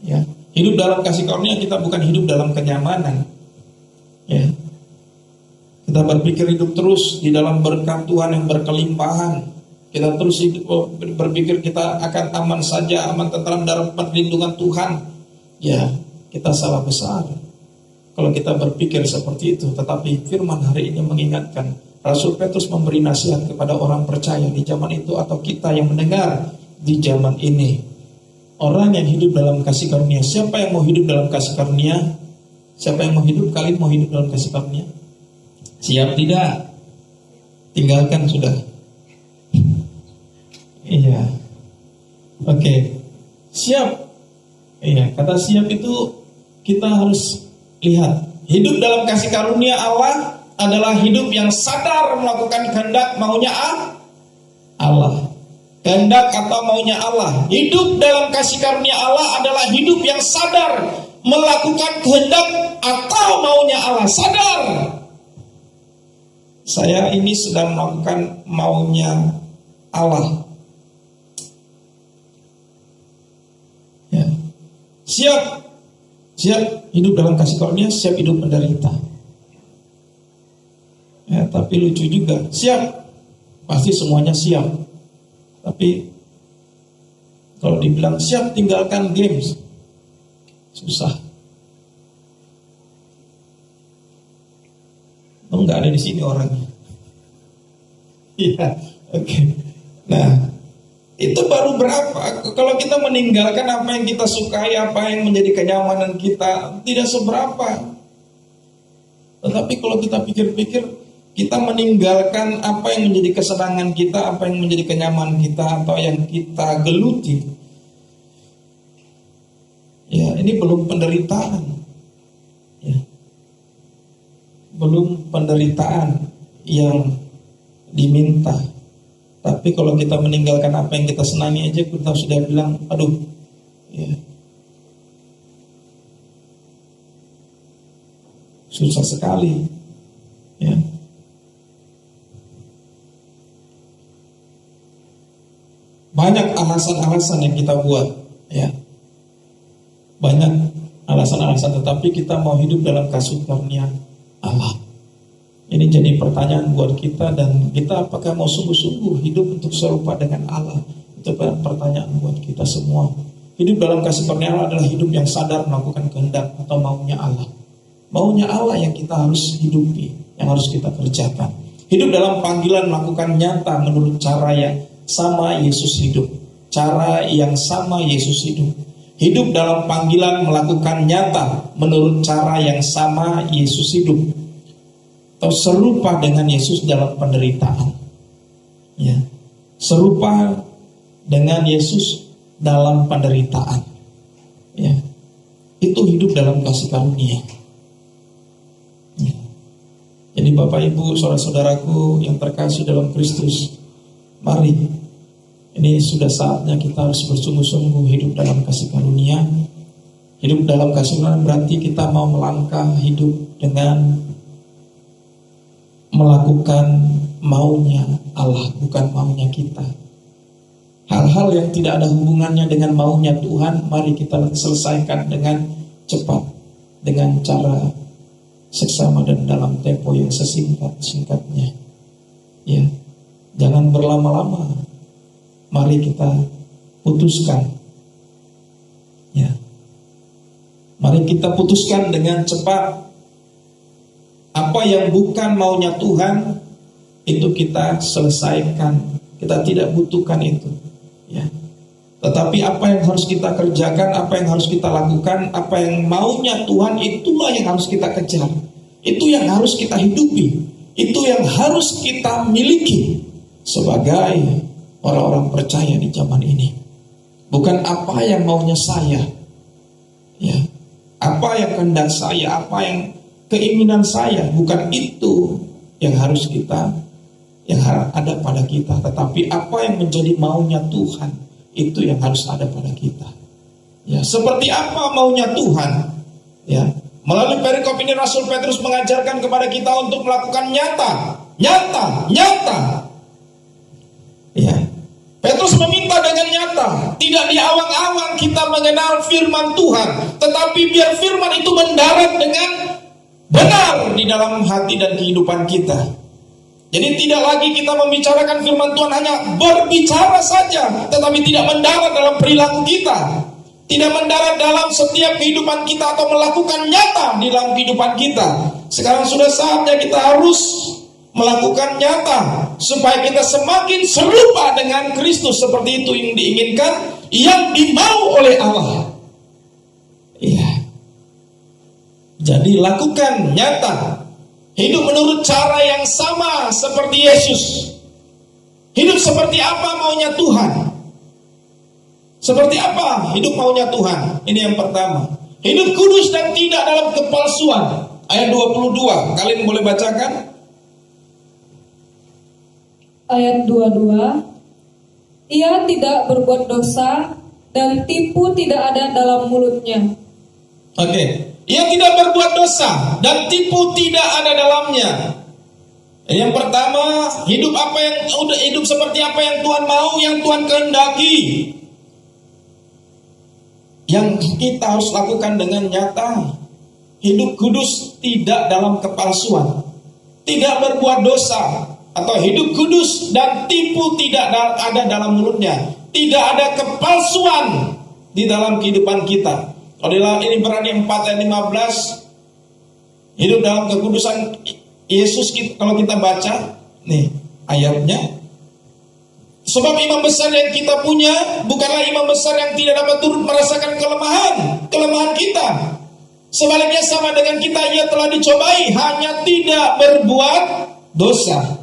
ya. Hidup dalam kasih karunia kita bukan hidup dalam kenyamanan, ya. Kita berpikir hidup terus di dalam berkat Tuhan yang berkelimpahan. Kita terus berpikir kita akan aman saja, aman tentram dalam perlindungan Tuhan. Ya, kita salah besar kalau kita berpikir seperti itu. Tetapi firman hari ini mengingatkan, Rasul Petrus memberi nasihat kepada orang percaya di zaman itu atau kita yang mendengar di zaman ini. Orang yang hidup dalam kasih karunia. Siapa yang mau hidup dalam kasih karunia? Siapa yang mau hidup? Kalian mau hidup dalam kasih karunia? Siap tidak? Tinggalkan sudah. Iya. Oke. Siap. Iya, kata siap itu kita harus lihat. Hidup dalam kasih karunia Allah adalah hidup yang sadar melakukan kehendak maunya Allah. Kehendak atau maunya Allah. Hidup dalam kasih karunia Allah adalah hidup yang sadar melakukan kehendak atau maunya Allah. Sadar, saya ini sedang melakukan maunya Allah, ya. Siap hidup dalam kasih karunia, siap hidup menderita. Ya, tapi lucu juga, siap, pasti semuanya siap. Tapi kalau dibilang siap tinggalkan games, susah. Nggak ada di sini orangnya. Iya, oke. Nah, itu baru berapa? Kalau kita meninggalkan apa yang kita sukai, apa yang menjadi kenyamanan kita, tidak seberapa. Tetapi kalau kita pikir-pikir, kita meninggalkan apa yang menjadi kesenangan kita, apa yang menjadi kenyamanan kita, atau yang kita geluti. Ya, ini belum penderitaan. Ya. Belum penderitaan yang diminta. Tapi kalau kita meninggalkan apa yang kita senangi aja, kita sudah bilang, aduh, ya, susah sekali, ya. Banyak alasan-alasan yang kita buat, ya. Banyak alasan-alasan, tetapi kita mau hidup dalam kasih karunia Allah. Ini jadi pertanyaan buat kita, dan kita apakah mau sungguh-sungguh hidup untuk serupa dengan Allah? Itu pertanyaan buat kita semua. Hidup dalam kasih karunia Allah adalah hidup yang sadar melakukan kehendak atau maunya Allah. Maunya Allah yang kita harus hidupi, yang harus kita kerjakan. Hidup dalam panggilan melakukan nyata menurut cara yang sama Yesus hidup. Cara yang sama Yesus hidup. Hidup dalam panggilan melakukan nyata menurut cara yang sama Yesus hidup. Atau serupa dengan Yesus dalam penderitaan. Ya. Serupa dengan Yesus dalam penderitaan. Ya. Itu hidup dalam kasih karunia. Ya. Jadi Bapak Ibu, saudara-saudaraku yang terkasih dalam Kristus, mari, ini sudah saatnya kita harus bersungguh-sungguh hidup dalam kasih karunia. Hidup dalam kasih karunia berarti kita mau melangkah hidup dengan melakukan maunya Allah, bukan maunya kita. Hal-hal yang tidak ada hubungannya dengan maunya Tuhan, mari kita selesaikan dengan cepat, dengan cara seksama dan dalam tempo yang sesingkat-singkatnya. Ya, jangan berlama-lama. Mari kita putuskan. Ya, mari kita putuskan dengan cepat. Apa yang bukan maunya Tuhan, itu kita selesaikan. Kita tidak butuhkan itu. Ya. Tetapi apa yang harus kita kerjakan, apa yang harus kita lakukan, apa yang maunya Tuhan, itulah yang harus kita kejar. Itu yang harus kita hidupi. Itu yang harus kita miliki sebagai orang-orang percaya di zaman ini. Bukan apa yang maunya saya. Ya. Apa yang kehendak saya, apa yang keinginan saya, bukan itu yang harus kita, yang ada pada kita, tetapi apa yang menjadi maunya Tuhan, itu yang harus ada pada kita. Ya, seperti apa maunya Tuhan? Ya, melalui perikop ini Rasul Petrus mengajarkan kepada kita untuk melakukan nyata. Ya, Petrus meminta dengan nyata, tidak di awang-awang kita mengenal firman Tuhan, tetapi biar firman itu mendarat dengan benar di dalam hati dan kehidupan kita. Jadi tidak lagi kita membicarakan firman Tuhan hanya berbicara saja, tetapi tidak mendarat dalam perilaku kita, tidak mendarat dalam setiap kehidupan kita atau melakukan nyata di dalam kehidupan kita. Sekarang sudah saatnya kita harus melakukan nyata supaya kita semakin serupa dengan Kristus, seperti itu yang diinginkan, yang dimau oleh Allah. Iya. Jadi lakukan nyata. Hidup menurut cara yang sama seperti Yesus. Hidup seperti apa maunya Tuhan? Seperti apa hidup maunya Tuhan? Ini yang pertama. Hidup kudus dan tidak dalam kepalsuan. Ayat 22. Kalian boleh bacakan? Ayat 22. Ia tidak berbuat dosa dan tipu tidak ada dalam mulutnya. Oke. Ia tidak berbuat dosa dan tipu tidak ada dalamnya. Yang pertama, hidup seperti apa yang Tuhan mau, yang Tuhan kehendaki. Yang kita harus lakukan dengan nyata. Hidup kudus tidak dalam kepalsuan, tidak berbuat dosa, atau hidup kudus dan tipu tidak ada dalam mulutnya. Tidak ada kepalsuan di dalam kehidupan kita. Kalau ini berani 4 ayat 15, hidup dalam kekudusan Yesus. Kalau kita baca nih ayatnya, sebab imam besar yang kita punya bukanlah imam besar yang tidak dapat turut merasakan kelemahan kita. Sebaliknya sama dengan kita, ia telah dicobai, hanya tidak berbuat dosa.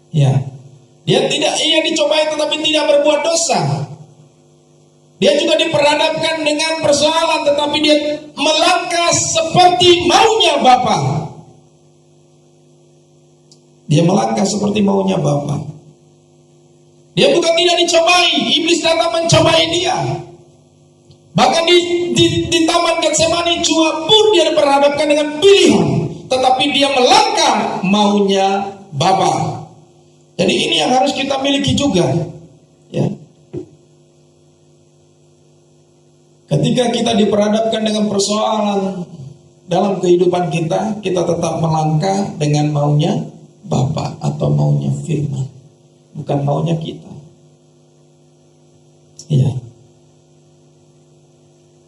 Ya, ia dicobai tetapi tidak berbuat dosa. Dia juga diperhadapkan dengan persoalan, tetapi dia melangkah seperti maunya Bapa. Dia melangkah seperti maunya Bapa. Dia bukan tidak dicobai, iblis datang mencobai dia. Bahkan di Taman Getsemani pun dia diperhadapkan dengan pilihan, tetapi dia melangkah maunya Bapa. Jadi ini yang harus kita miliki juga. Ya. Ketika kita diperhadapkan dengan persoalan dalam kehidupan kita, kita tetap melangkah dengan maunya Bapa atau maunya firman, bukan maunya kita. Iya.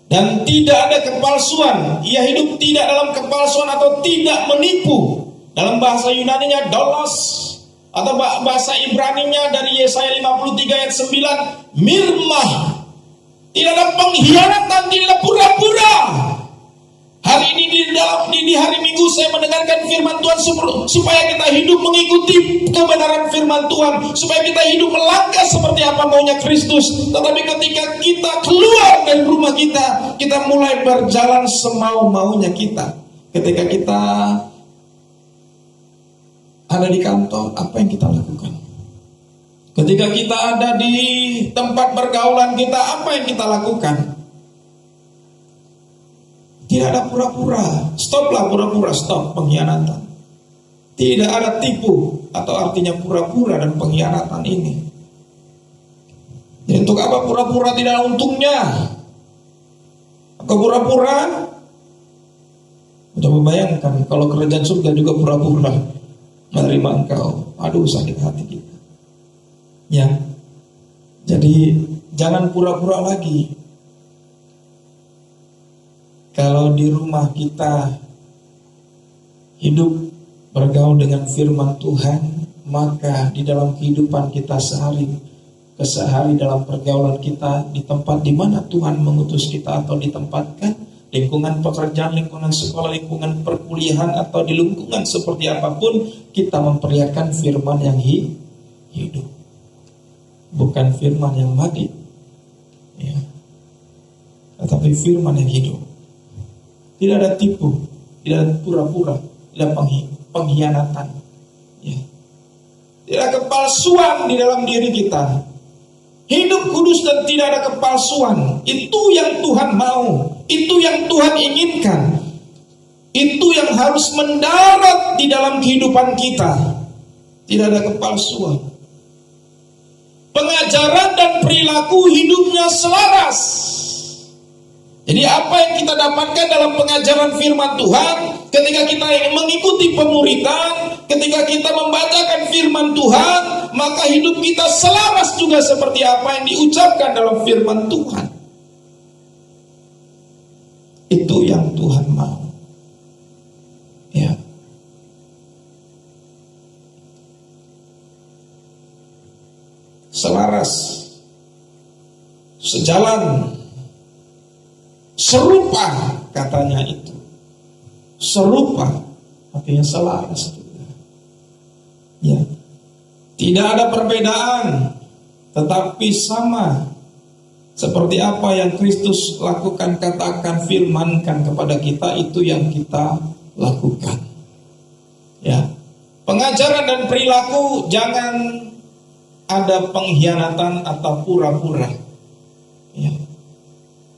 Dan tidak ada kepalsuan. Ia hidup tidak dalam kepalsuan atau tidak menipu. Dalam bahasa Yunaninya dolos, atau bahasa Ibraninya dari Yesaya 53 ayat 9, mirmah. Tidak ada pengkhianatan, tidak ada pura-pura. Hari ini di hari Minggu saya mendengarkan firman Tuhan supaya kita hidup mengikuti kebenaran firman Tuhan, supaya kita hidup melangkah seperti apa maunya Kristus. Tetapi ketika kita keluar dari rumah kita, kita mulai berjalan semau-maunya kita. Ketika kita ada di kantor, apa yang kita lakukan? Ketika kita ada di tempat pergaulan kita, apa yang kita lakukan? Tidak ada pura-pura. Stoplah pura-pura, stop pengkhianatan. Tidak ada tipu, atau artinya pura-pura dan pengkhianatan ini. Jadi untuk apa pura-pura tidak ada untungnya? Atau pura-pura? Coba bayangkan kalau kerajaan surga juga pura-pura menerima engkau. Aduh, sakit hati kita. Ya. Jadi jangan pura-pura lagi. Kalau di rumah kita hidup bergaul dengan firman Tuhan, maka di dalam kehidupan kita sehari dalam pergaulan kita, di tempat di mana Tuhan mengutus kita atau ditempatkan, lingkungan pekerjaan, lingkungan sekolah, lingkungan perkuliahan, atau di lingkungan seperti apapun, kita memperlihatkan firman yang hidup, bukan firman yang mati, ya, tetapi firman yang hidup. Tidak ada tipu, tidak ada pura-pura, tidak ada pengkhianatan, ya. Tidak ada kepalsuan di dalam diri kita. Hidup kudus dan tidak ada kepalsuan. Itu yang Tuhan mau, itu yang Tuhan inginkan, itu yang harus mendarat di dalam kehidupan kita. Tidak ada kepalsuan. Pengajaran dan perilaku hidupnya selaras. Jadi apa yang kita dapatkan dalam pengajaran firman Tuhan, ketika kita mengikuti pemuridan, ketika kita membacakan firman Tuhan, maka hidup kita selaras juga seperti apa yang diucapkan dalam firman Tuhan. Itu yang Tuhan mau. Ya. Selaras, sejalan, serupa, katanya itu. Serupa artinya selaras juga. Ya. Tidak ada perbedaan, tetapi sama seperti apa yang Kristus lakukan, katakan, firmankan kepada kita, itu yang kita lakukan. Ya. Pengajaran dan perilaku jangan ada pengkhianatan atau pura-pura. Ya.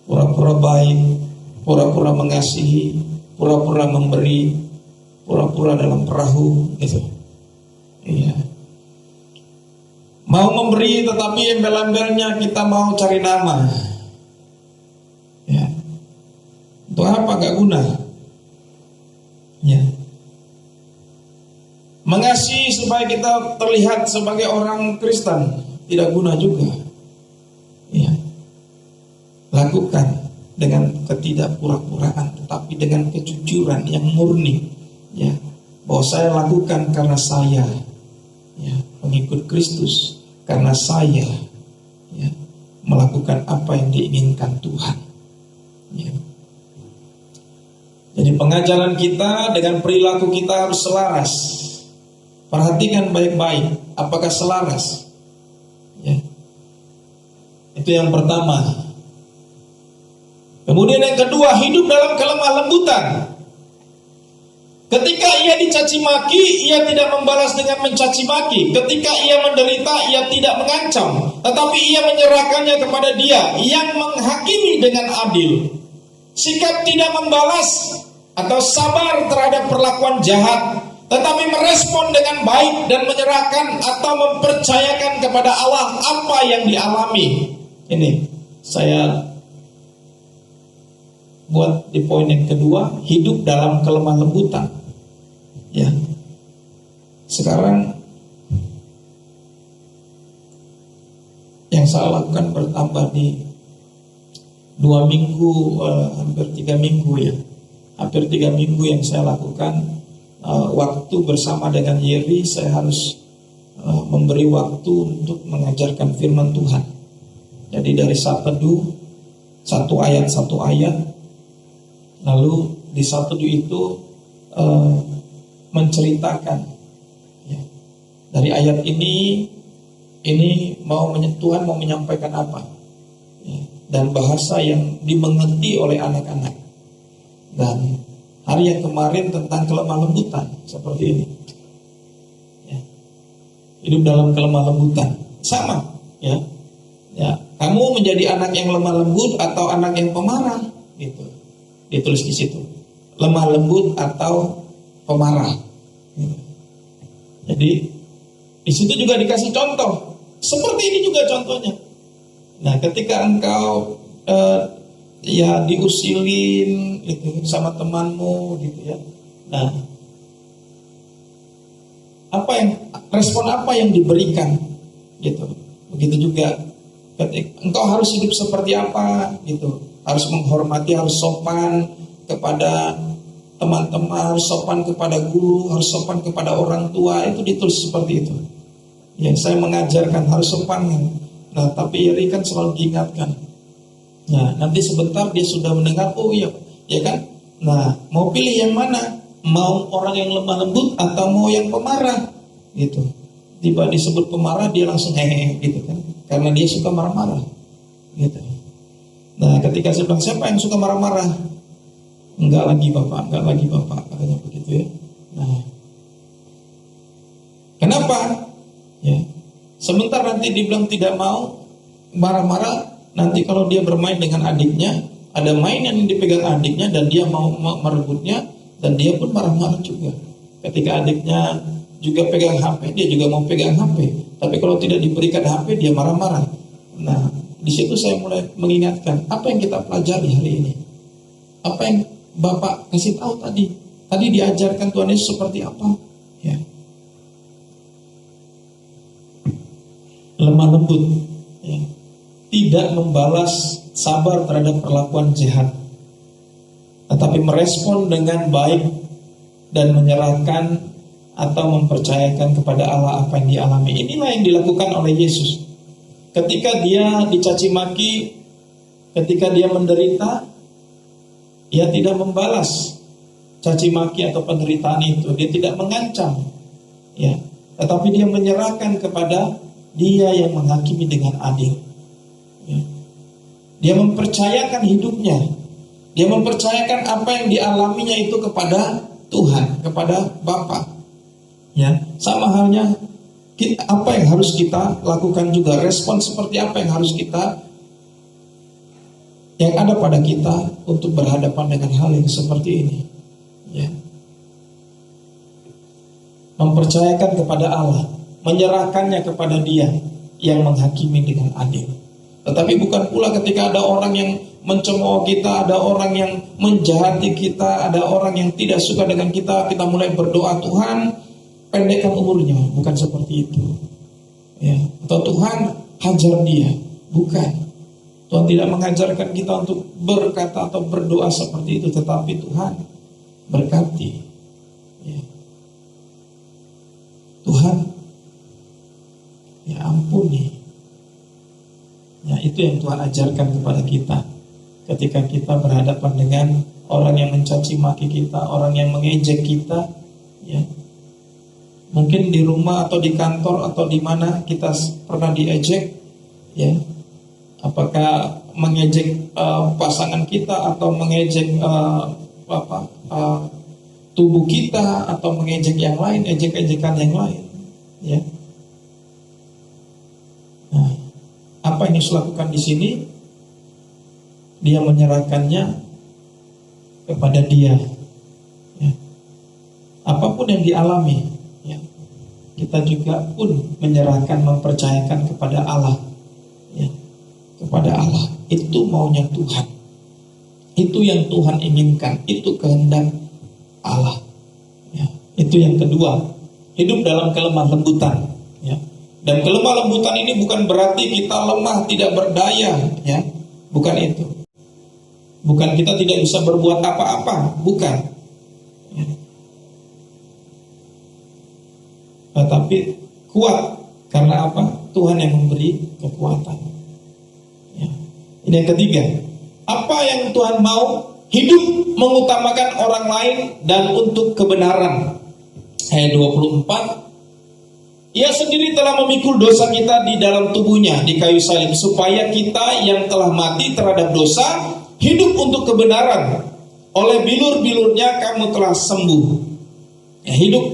Pura-pura baik, pura-pura mengasihi, pura-pura memberi, pura-pura dalam perahu, gitu. Iya. Mau memberi tetapi embel-embelnya kita mau cari nama. Ya. Untuk apa? Gak guna. Ya. Mengasihi supaya kita terlihat sebagai orang Kristen, tidak guna juga. Ya. Lakukan dengan ketidakpura-puraan, tetapi dengan kejujuran yang murni, ya, bahwa saya lakukan karena saya, ya, pengikut Kristus, karena saya, ya, melakukan apa yang diinginkan Tuhan. Ya. Jadi pengajaran kita dengan perilaku kita harus selaras. Perhatikan baik-baik, apakah selaras? Ya. Itu yang pertama. Kemudian yang kedua, hidup dalam kelemah lembutan. Ketika ia dicaci maki, ia tidak membalas dengan mencaci maki. Ketika ia menderita, ia tidak mengancam, tetapi ia menyerahkannya kepada Dia yang menghakimi dengan adil. Sikap tidak membalas atau sabar terhadap perlakuan jahat, tetapi merespon dengan baik dan menyerahkan atau mempercayakan kepada Allah apa yang dialami. Ini saya buat di poin yang kedua, hidup dalam kelemah lembutan. Ya. Sekarang yang saya lakukan bertambah di 2 minggu, hampir 3 minggu ya. Hampir 3 minggu yang saya lakukan, waktu bersama dengan Yeri, saya harus memberi waktu untuk mengajarkan firman Tuhan. Jadi dari saat teduh, satu ayat, lalu di saat teduh itu menceritakan ya, dari ayat ini Tuhan mau menyampaikan apa ya, dan bahasa yang dimengerti oleh anak-anak. Dan hari yang kemarin tentang kelemah lembutan seperti ini ya. Hidup dalam kelemah lembutan sama ya. Ya, kamu menjadi anak yang lemah lembut atau anak yang pemarah gitu. Ditulis di situ. Lemah lembut atau pemarah. Jadi di situ juga dikasih contoh. Seperti ini juga contohnya. Nah, ketika engkau ya diusilin gitu sama temanmu gitu ya. Nah, respon apa yang diberikan gitu. Begitu juga ketika engkau harus hidup seperti apa gitu. Harus menghormati, harus sopan kepada teman-teman, harus sopan kepada guru, harus sopan kepada orang tua. Itu ditulis seperti itu. Ya, saya mengajarkan harus sopan. Nah, tapi Yeri kan selalu diingatkan. Nah, nanti sebentar dia sudah mendengar, oh iya, ya kan? Nah, mau pilih yang mana? Mau orang yang lemah lembut atau mau yang pemarah? Gitu. Tiba disebut pemarah, dia langsung hehehe gitu kan. Karena dia suka marah-marah. Gitu. Nah, ketika saya bilang, siapa yang suka marah-marah? Enggak lagi bapak, katanya begitu ya. Nah, kenapa? Ya, sebentar nanti dibilang tidak mau marah-marah. Nanti kalau dia bermain dengan adiknya, ada mainan yang dipegang adiknya dan dia mau merebutnya, dan dia pun marah-marah juga. Ketika adiknya juga pegang HP, dia juga mau pegang HP. Tapi kalau tidak diberikan HP, dia marah-marah. Nah, di situ saya mulai mengingatkan, apa yang kita pelajari hari ini? Apa yang Bapak kasih tahu tadi? Tadi diajarkan Tuhan Yesus seperti apa? Ya. Lemah lembut, ya. Tidak membalas, sabar terhadap perlakuan jahat, tetapi merespon dengan baik dan menyerahkan atau mempercayakan kepada Allah apa yang dialami. Inilah yang dilakukan oleh Yesus. Ketika dia dicaci maki, ketika dia menderita, ia tidak membalas caci maki atau penderitaan itu. Dia tidak mengancam, ya, tetapi dia menyerahkan kepada Dia yang menghakimi dengan adil. Ya. Dia mempercayakan hidupnya. Dia mempercayakan apa yang dialaminya itu kepada Tuhan, kepada Bapa. Ya, sama halnya apa yang harus kita lakukan juga, respon seperti apa yang harus kita, yang ada pada kita untuk berhadapan dengan hal yang seperti ini. Ya. Mempercayakan kepada Allah, menyerahkannya kepada Dia yang menghakimi dengan adil. Tetapi bukan pula ketika ada orang yang mencemooh kita, ada orang yang menjahati kita, ada orang yang tidak suka dengan kita mulai berdoa, Tuhan pendekkan umurnya. Bukan seperti itu, ya. Atau Tuhan hajar dia. Bukan. Tuhan tidak mengajarkan kita untuk berkata atau berdoa seperti itu, tetapi Tuhan berkati, ya. Tuhan, ya ampuni. Ya, itu yang Tuhan ajarkan kepada kita. Ketika kita berhadapan dengan orang yang mencaci maki kita, orang yang mengejek kita, ya. Mungkin di rumah atau di kantor atau di mana kita pernah diejek, ya. Apakah mengejek pasangan kita atau mengejek tubuh kita atau mengejek yang lain, ejek-ejekan yang lain, ya. Nah, apa yang Yesus lakukan di sini? Dia menyerahkannya kepada Dia, ya. Apapun yang dialami, ya, kita juga pun menyerahkan, mempercayakan kepada Allah, ya, kepada Allah. Itu maunya Tuhan. Itu yang Tuhan inginkan, itu kehendak Allah. Ya, itu yang kedua, hidup dalam kelemah lembutan. Ya. Dan kelemah lembutan ini bukan berarti kita lemah, tidak berdaya. Ya. Bukan itu. Bukan kita tidak bisa berbuat apa-apa, bukan. Ya. Tetapi kuat, karena apa? Tuhan yang memberi kekuatan. Ya. Ini yang ketiga. Apa yang Tuhan mau? Hidup mengutamakan orang lain dan untuk kebenaran. Ayat 24. Ia sendiri telah memikul dosa kita di dalam tubuhnya di kayu salib, supaya kita yang telah mati terhadap dosa hidup untuk kebenaran. Oleh bilur-bilurnya kamu telah sembuh. Ya, hidup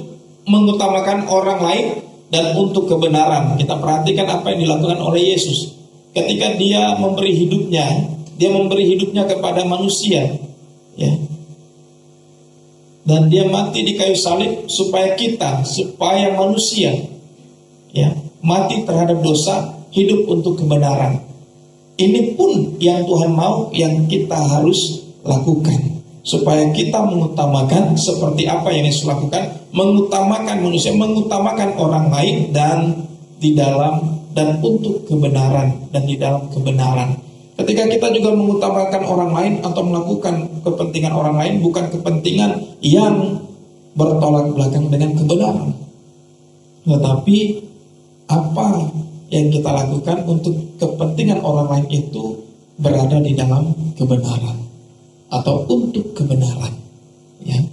mengutamakan orang lain dan untuk kebenaran. Kita perhatikan apa yang dilakukan oleh Yesus ketika dia memberi hidupnya. Dia memberi hidupnya kepada manusia, ya. Dan dia mati di kayu salib supaya manusia, ya, mati terhadap dosa, hidup untuk kebenaran. Ini pun yang Tuhan mau, yang kita harus lakukan, supaya kita mengutamakan seperti apa yang Yesus lakukan, mengutamakan manusia, mengutamakan orang lain dan di dalam dan untuk kebenaran dan di dalam kebenaran. Ketika kita juga mengutamakan orang lain atau melakukan kepentingan orang lain, bukan kepentingan yang bertolak belakang dengan kebenaran, tetapi apa yang kita lakukan untuk kepentingan orang lain itu berada di dalam kebenaran atau untuk kebenaran. Ya.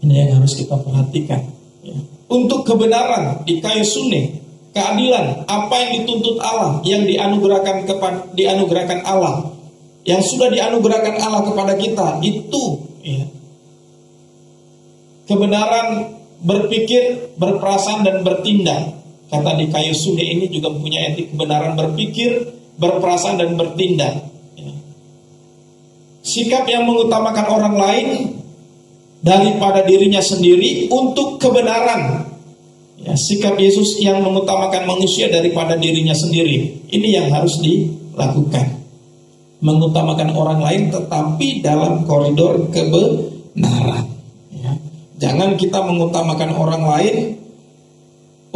Ini yang harus kita perhatikan. Ya. Untuk kebenaran di kayu sungai. Keadilan, apa yang dituntut Allah, yang dianugerahkan Allah, yang sudah dianugerahkan Allah kepada kita, itu, ya. Kebenaran berpikir, berperasaan dan bertindak. Kata di kayu sungai ini juga mempunyai etik kebenaran berpikir, berperasaan dan bertindak. Ya. Sikap yang mengutamakan orang lain daripada dirinya sendiri untuk kebenaran. Ya, sikap Yesus yang mengutamakan manusia daripada dirinya sendiri. Ini yang harus dilakukan. Mengutamakan orang lain tetapi dalam koridor kebenaran. Ya. Jangan kita mengutamakan orang lain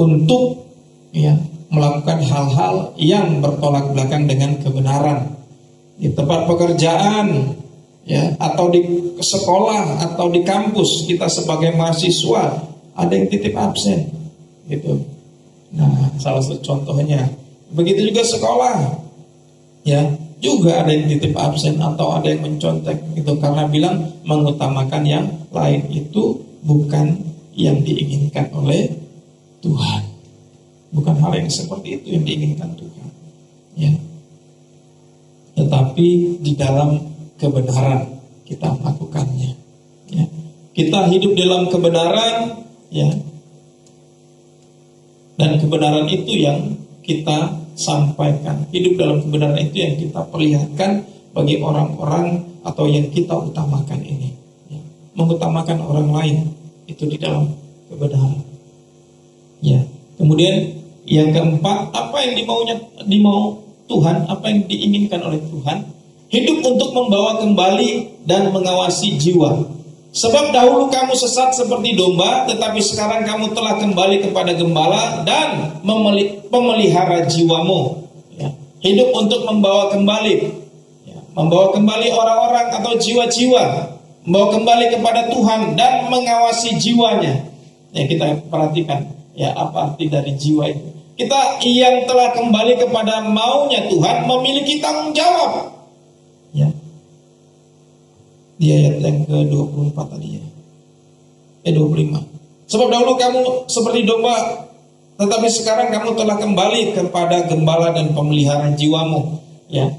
untuk, ya, melakukan hal-hal yang bertolak belakang dengan kebenaran. Di tempat pekerjaan, ya, atau di sekolah atau di kampus, kita sebagai mahasiswa ada yang titip absen. Gitu. Nah, salah satu contohnya. Begitu juga sekolah, ya, juga ada yang titip absen atau ada yang mencontek itu karena bilang mengutamakan yang lain. Itu bukan yang diinginkan oleh Tuhan. Bukan hal yang seperti itu yang diinginkan Tuhan. Ya. Tetapi di dalam kebenaran kita melakukannya. Ya. Kita hidup dalam kebenaran, ya. Dan kebenaran itu yang kita sampaikan. Hidup dalam kebenaran itu yang kita perlihatkan bagi orang-orang atau yang kita utamakan ini. Ya. Mengutamakan orang lain itu di dalam kebenaran. Ya. Kemudian yang keempat, apa yang dimau Tuhan, apa yang diinginkan oleh Tuhan? Hidup untuk membawa kembali dan mengawasi jiwa. Sebab dahulu kamu sesat seperti domba, tetapi sekarang kamu telah kembali kepada gembala dan pemelihara jiwamu. Ya. Hidup untuk membawa kembali, ya, membawa kembali orang-orang atau jiwa-jiwa, membawa kembali kepada Tuhan dan mengawasi jiwanya. Ya, kita perhatikan, ya, apa arti dari jiwa itu. Kita yang telah kembali kepada maunya Tuhan memiliki tanggung jawab. Ya. Di ayat yang ke-24 tadi, ya. 25. Sebab dahulu kamu seperti domba, tetapi sekarang kamu telah kembali kepada gembala dan pemelihara jiwamu. Ya.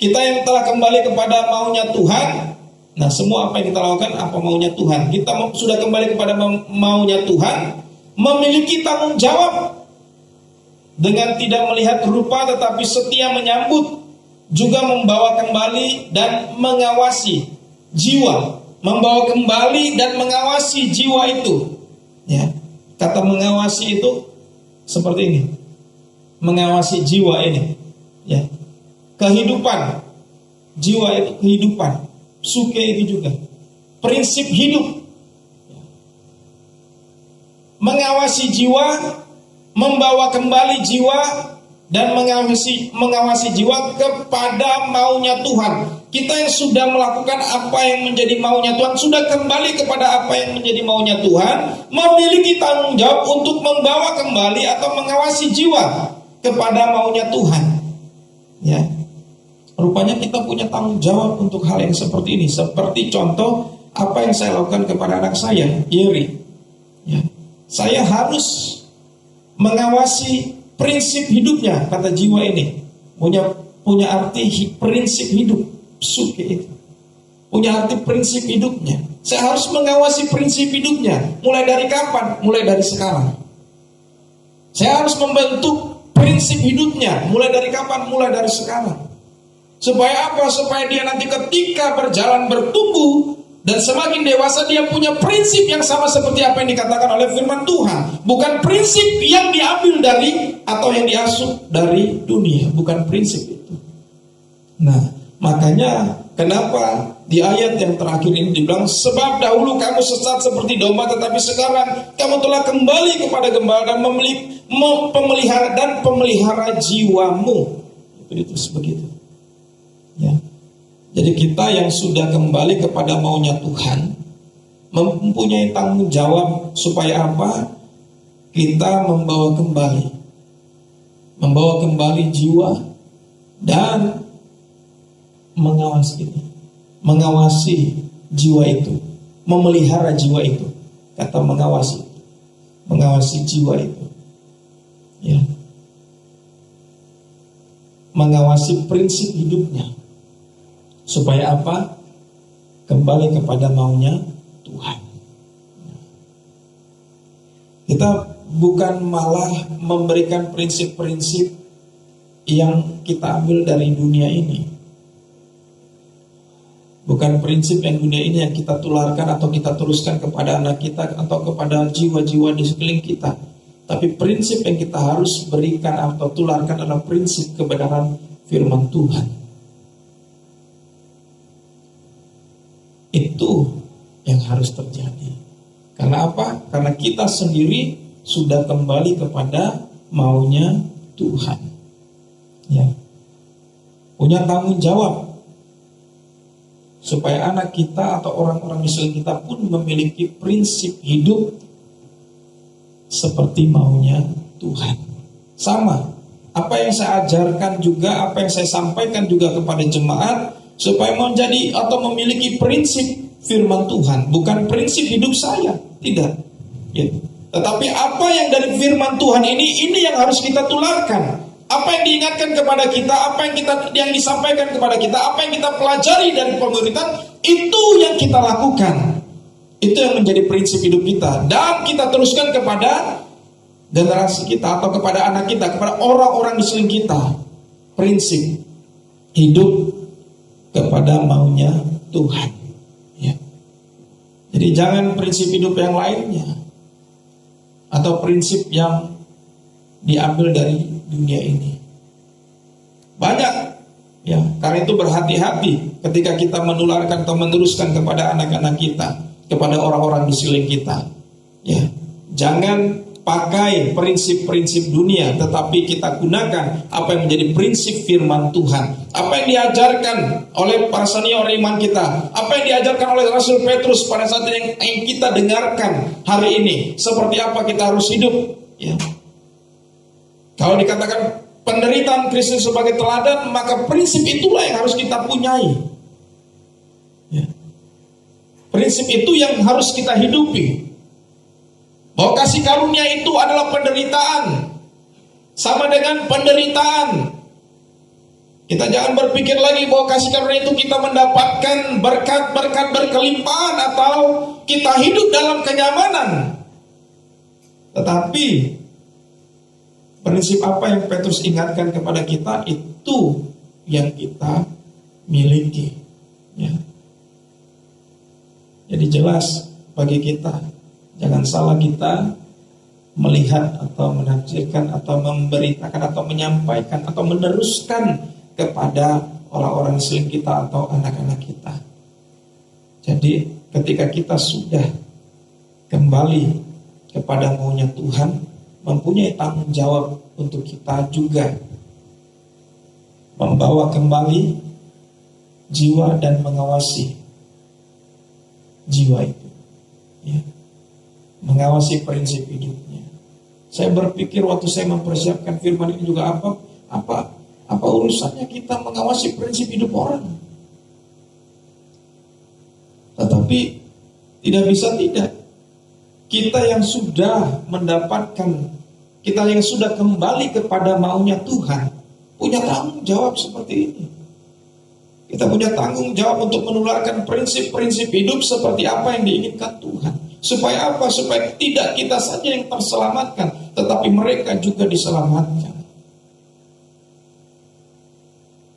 Kita yang telah kembali kepada maunya Tuhan. Nah, semua apa yang kita lakukan, apa maunya Tuhan. Kita sudah kembali kepada maunya Tuhan, memiliki tanggung jawab dengan tidak melihat rupa tetapi setia menyambut, juga membawa kembali dan mengawasi jiwa, membawa kembali dan mengawasi jiwa itu. Ya, kata mengawasi itu seperti ini, mengawasi jiwa ini. Ya, kehidupan Jiwa itu kehidupan, psuke itu juga prinsip hidup. Mengawasi jiwa, membawa kembali jiwa, dan mengawasi jiwa kepada maunya Tuhan. Kita yang sudah melakukan apa yang menjadi maunya Tuhan, sudah kembali kepada apa yang menjadi maunya Tuhan, memiliki tanggung jawab untuk membawa kembali atau mengawasi jiwa kepada maunya Tuhan. Ya, rupanya kita punya tanggung jawab untuk hal yang seperti ini. Seperti contoh apa yang saya lakukan kepada anak saya, Yeri. Ya, saya harus mengawasi prinsip hidupnya, kata jiwa ini punya arti prinsip hidup, psuke itu punya arti prinsip hidupnya. Saya harus mengawasi prinsip hidupnya. Mulai dari kapan? Mulai dari sekarang. Saya harus membentuk prinsip hidupnya. Mulai dari kapan? Mulai dari sekarang. Supaya apa? Supaya dia nanti ketika berjalan bertumbuh dan semakin dewasa, dia punya prinsip yang sama seperti apa yang dikatakan oleh firman Tuhan. Bukan prinsip yang diambil dari atau yang diasuh dari dunia. Bukan prinsip itu. Nah, makanya kenapa di ayat yang terakhir ini dibilang, sebab dahulu kamu sesat seperti domba, tetapi sekarang kamu telah kembali kepada gembala dan pemelihara jiwamu. Itu begitu. Ya. Jadi kita yang sudah kembali kepada maunya Tuhan mempunyai tanggung jawab supaya apa? Kita membawa kembali jiwa dan mengawasi jiwa itu, memelihara jiwa itu. Kata mengawasi jiwa itu. Ya. Mengawasi prinsip hidupnya. Supaya apa? Kembali kepada maunya Tuhan. Kita bukan malah memberikan prinsip-prinsip yang kita ambil dari dunia ini. Bukan prinsip yang dunia ini yang kita tularkan atau kita teruskan kepada anak kita atau kepada jiwa-jiwa di sekeliling kita. Tapi prinsip yang kita harus berikan atau tularkan adalah prinsip kebenaran firman Tuhan. Itu yang harus terjadi. Karena apa? Karena kita sendiri sudah kembali kepada maunya Tuhan. Ya. Punya tanggung jawab supaya anak kita atau orang-orang di sekeliling kita pun memiliki prinsip hidup seperti maunya Tuhan. Sama, apa yang saya ajarkan juga, apa yang saya sampaikan juga kepada jemaat, supaya menjadi atau memiliki prinsip firman Tuhan, bukan prinsip hidup saya, tidak. Ya. Tetapi apa yang dari firman Tuhan ini yang harus kita tularkan. Apa yang diingatkan kepada kita, apa yang disampaikan kepada kita, apa yang kita pelajari dari pemuritan, itu yang kita lakukan. Itu yang menjadi prinsip hidup kita, dan kita teruskan kepada generasi kita atau kepada anak kita, kepada orang-orang di sekeliling kita. Prinsip hidup kepada maunya Tuhan. Ya. Jadi jangan prinsip hidup yang lainnya atau prinsip yang diambil dari dunia ini. Banyak, ya. Karena itu berhati-hati ketika kita menularkan atau meneruskan kepada anak-anak kita, kepada orang-orang di sekeliling kita. Ya. Jangan pakai prinsip-prinsip dunia, tetapi kita gunakan apa yang menjadi prinsip firman Tuhan. Apa yang diajarkan oleh para senior iman kita, apa yang diajarkan oleh Rasul Petrus pada saat yang kita dengarkan hari ini, seperti apa kita harus hidup. Ya. Kalau dikatakan penderitaan Kristus sebagai teladan, maka prinsip itulah yang harus kita punyai. Ya. Prinsip itu yang harus kita hidupi. Bahwa kasih karunia itu adalah penderitaan, sama dengan penderitaan. Kita jangan berpikir lagi bahwa kasih karunia itu kita mendapatkan berkat-berkat berkelimpahan atau kita hidup dalam kenyamanan. Tetapi prinsip apa yang Petrus ingatkan kepada kita, itu yang kita miliki. Ya. Jadi jelas bagi kita. Jangan salah kita melihat atau menafsirkan atau memberitakan atau menyampaikan atau meneruskan kepada orang-orang selain kita atau anak-anak kita. Jadi ketika kita sudah kembali kepada maunya Tuhan, mempunyai tanggung jawab untuk kita juga membawa kembali jiwa dan mengawasi jiwa itu, ya. Mengawasi prinsip hidupnya. Saya berpikir waktu saya mempersiapkan firman ini juga apa urusannya kita mengawasi prinsip hidup orang? Tetapi tidak bisa tidak. Kita yang sudah mendapatkan, kita yang sudah kembali kepada maunya Tuhan, punya tanggung jawab seperti ini. Kita punya tanggung jawab untuk menularkan prinsip-prinsip hidup seperti apa yang diinginkan Tuhan. Supaya apa? Supaya tidak kita saja yang terselamatkan, tetapi mereka juga diselamatkan.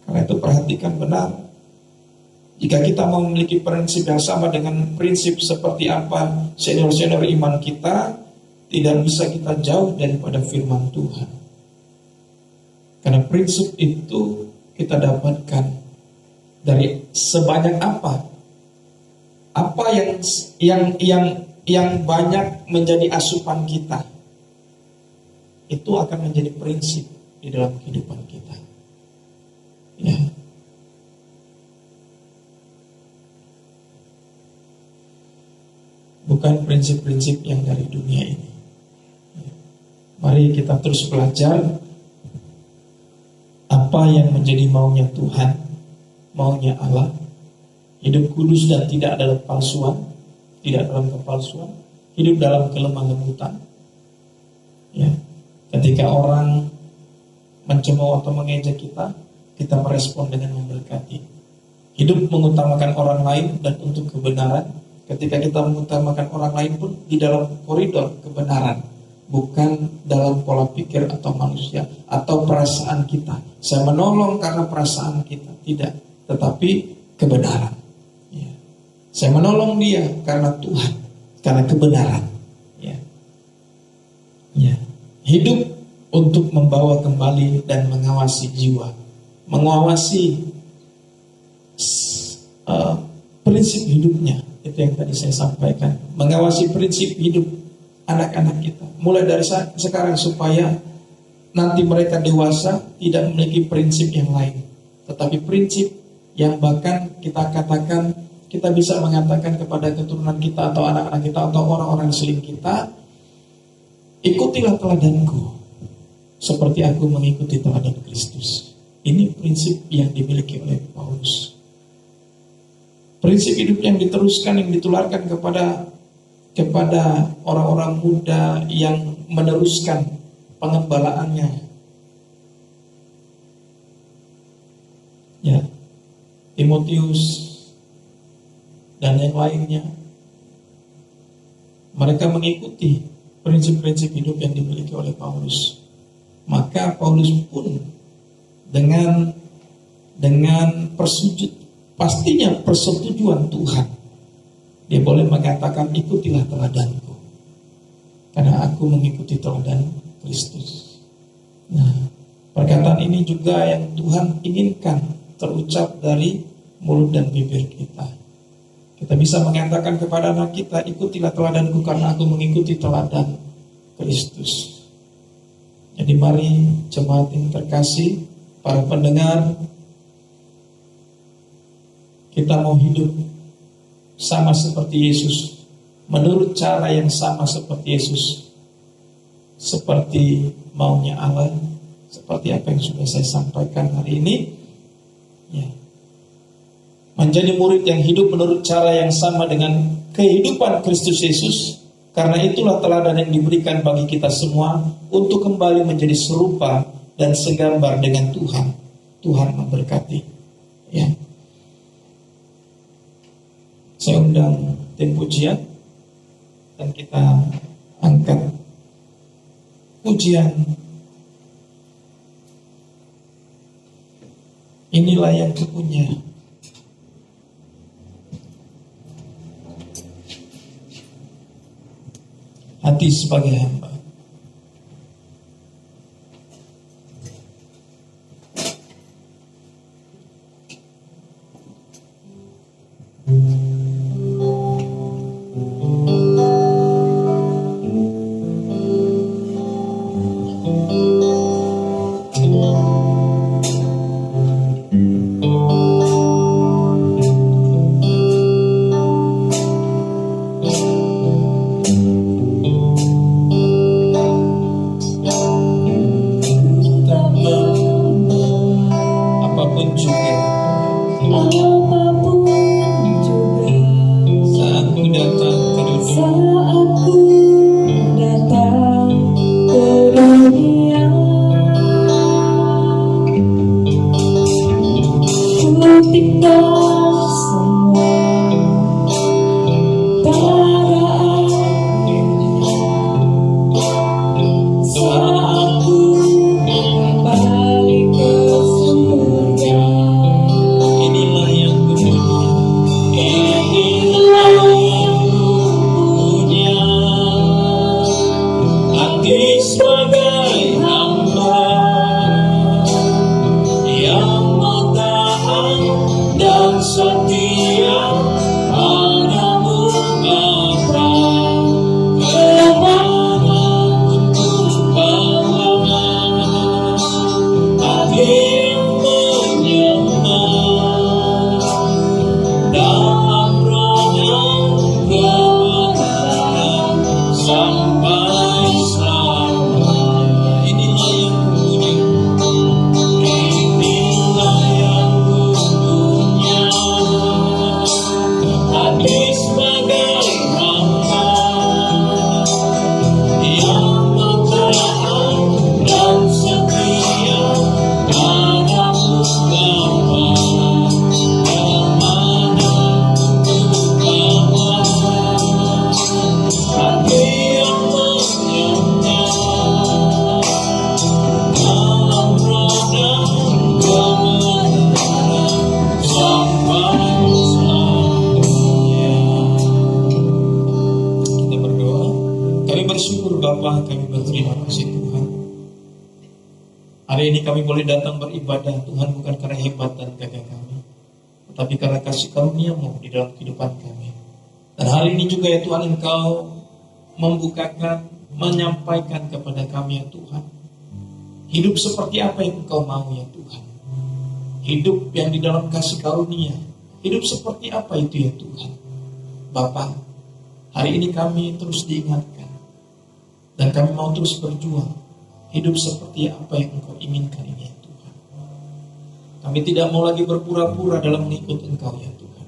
Karena itu perhatikan benar. Jika kita mau memiliki prinsip yang sama dengan prinsip seperti apa senior-senior iman kita, tidak bisa kita jauh daripada firman Tuhan. Karena prinsip itu kita dapatkan dari sebanyak apa yang banyak menjadi asupan kita, itu akan menjadi prinsip di dalam kehidupan kita. Ya. Bukan prinsip-prinsip yang dari dunia ini. Mari kita terus belajar apa yang menjadi maunya Tuhan, maunya Allah. Hidup kudus dan tidak dalam palsuan, tidak dalam kepalsuan, hidup dalam kelemah lembutan. Ya. Ketika orang mencemooh atau mengejek kita, kita merespon dengan memberkati. Hidup mengutamakan orang lain dan untuk kebenaran. Ketika kita mengutamakan orang lain pun di dalam koridor kebenaran, bukan dalam pola pikir atau manusia atau perasaan kita. Saya menolong karena perasaan kita, tidak, tetapi kebenaran. Ya. Saya menolong dia karena Tuhan, karena kebenaran. Ya. Ya. Hidup untuk membawa kembali dan mengawasi jiwa, mengawasi prinsip hidupnya. Itu yang tadi saya sampaikan. Mengawasi prinsip hidup anak-anak kita. Mulai dari sekarang supaya nanti mereka dewasa tidak memiliki prinsip yang lain. Tetapi prinsip yang bahkan kita katakan, kita bisa mengatakan kepada keturunan kita atau anak-anak kita atau orang-orang selain kita, ikutilah teladanku seperti aku mengikuti teladan Kristus. Ini prinsip yang dimiliki oleh Paulus. Prinsip hidup yang diteruskan, yang ditularkan kepada orang-orang muda yang meneruskan pengembalaannya. Ya, Timotius dan yang lainnya, mereka mengikuti prinsip-prinsip hidup yang dimiliki oleh Paulus. Maka Paulus pun dengan pastinya persetujuan Tuhan, dia boleh mengatakan ikutilah teladanku karena aku mengikuti teladan Kristus. Nah, perkataan ini juga yang Tuhan inginkan terucap dari mulut dan bibir kita. Kita bisa mengatakan kepada anak kita, ikutilah teladanku karena aku mengikuti teladan Kristus. Jadi mari jemaat yang terkasih, para pendengar, kita mau hidup sama seperti Yesus, menurut cara yang sama seperti Yesus, seperti maunya Allah, seperti apa yang sudah saya sampaikan hari ini. Ya. Menjadi murid yang hidup menurut cara yang sama dengan kehidupan Kristus Yesus, karena itulah teladan yang diberikan bagi kita semua untuk kembali menjadi serupa dan segambar dengan Tuhan. Tuhan memberkati. Ya. Saya undang tim pujian dan kita angkat pujian. Inilah yang kupunya. Hati sebagai hamba. Hari ini kami boleh datang beribadah Tuhan bukan karena hebat dan gagah kami, tetapi karena kasih karunia-Mu di dalam kehidupan kami. Dan hari ini juga ya Tuhan, Engkau membukakan, menyampaikan kepada kami ya Tuhan, hidup seperti apa yang Engkau mau ya Tuhan. Hidup yang di dalam kasih karunia. Hidup seperti apa itu ya Tuhan. Bapa, hari ini kami terus diingatkan, dan kami mau terus berjuang. Hidup seperti apa yang Engkau inginkan ini ya Tuhan. Kami tidak mau lagi berpura-pura dalam mengikut Engkau ya Tuhan,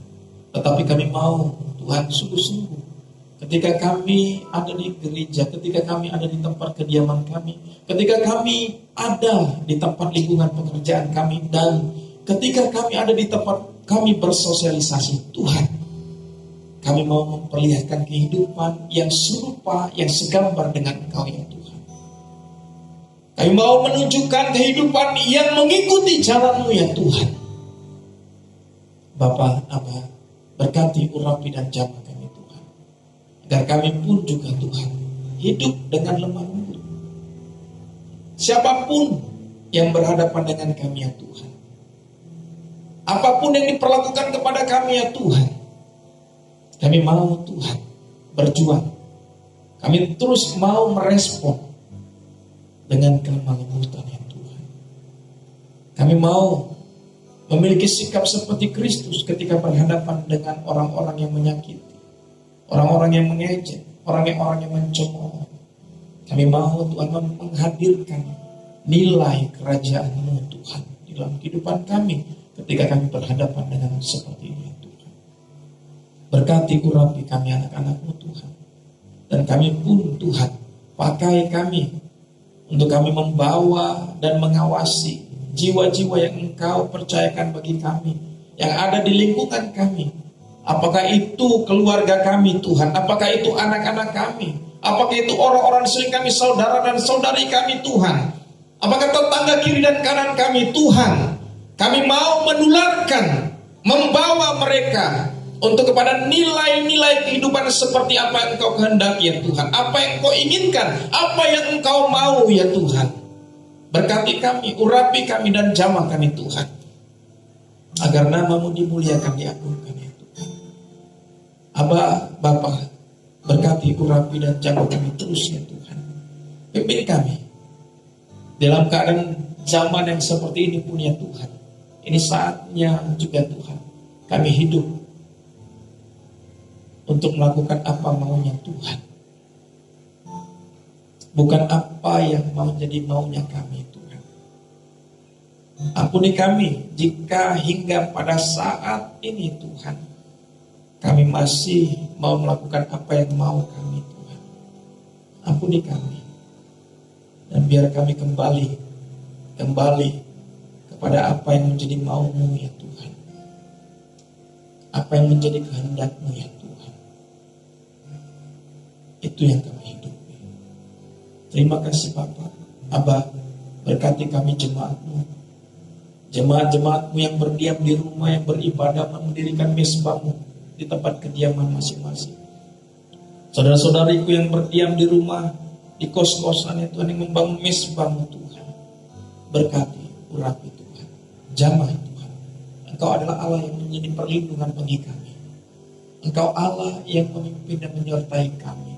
tetapi kami mau Tuhan sungguh-sungguh ketika kami ada di gereja, ketika kami ada di tempat kediaman kami, ketika kami ada di tempat lingkungan pekerjaan kami, dan ketika kami ada di tempat kami bersosialisasi, Tuhan, kami mau memperlihatkan kehidupan yang serupa, yang segambar dengan Engkau ya Tuhan. Kami mau menunjukkan kehidupan yang mengikuti jalan-Mu ya Tuhan. Bapa, Abah, berkati, urapi dan jamah kami Tuhan, agar kami pun juga Tuhan hidup dengan lemah lembut. Siapapun yang berhadapan dengan kami ya Tuhan, apapun yang diperlakukan kepada kami ya Tuhan, kami mau Tuhan berjuang. Kami terus mau merespon dengan kelemah lembutan ya Tuhan. Kami mau memiliki sikap seperti Kristus ketika berhadapan dengan orang-orang yang menyakiti, orang-orang yang mengejek, orang-orang yang mencemooh. Kami mau Tuhan menghadirkan nilai kerajaan-Mu Tuhan di dalam kehidupan kami ketika kami berhadapan dengan seperti ini Tuhan. Berkati, urapi kami anak-anak-Mu Tuhan, dan kami pun Tuhan pakai kami untuk kami membawa dan mengawasi jiwa-jiwa yang Engkau percayakan bagi kami, yang ada di lingkungan kami. Apakah itu keluarga kami Tuhan, apakah itu anak-anak kami, apakah itu orang-orang sering kami, saudara dan saudari kami Tuhan, apakah tetangga kiri dan kanan kami Tuhan. Kami mau menularkan, membawa mereka untuk kepada nilai-nilai kehidupan seperti apa yang Engkau kehendaki ya Tuhan, apa yang Engkau inginkan, apa yang Engkau mau ya Tuhan. Berkati kami, urapi kami dan jamah kami Tuhan, agar nama-Mu dimuliakan, diagungkan ya Tuhan. Abah, Bapa, berkati, urapi dan jamah kami terus ya Tuhan. Pimpin kami dalam keadaan zaman yang seperti ini pun ya Tuhan. Ini saatnya juga Tuhan kami hidup untuk melakukan apa maunya Tuhan, bukan apa yang mau jadi maunya kami Tuhan. Ampuni kami jika hingga pada saat ini Tuhan, kami masih mau melakukan apa yang mau kami Tuhan. Ampuni kami, dan biar kami kembali kepada apa yang menjadi mau-Mu ya Tuhan, apa yang menjadi kehendak-Mu ya Tuhan. Itu yang kami hidupi. Terima kasih Bapak, Abah, berkati kami jemaat-Mu, jemaat-jemaat-Mu yang berdiam di rumah, yang beribadah, mendirikan mesbah-Mu di tempat kediaman masing-masing. Saudara-saudariku yang berdiam di rumah, di kos-kosan ya Tuhan, yang membangun mesbah-Mu Tuhan, berkati, urapi Tuhan, jamah Tuhan. Engkau adalah Allah yang menjadi perlindungan bagi kami. Engkau Allah yang memimpin dan menyertai kami.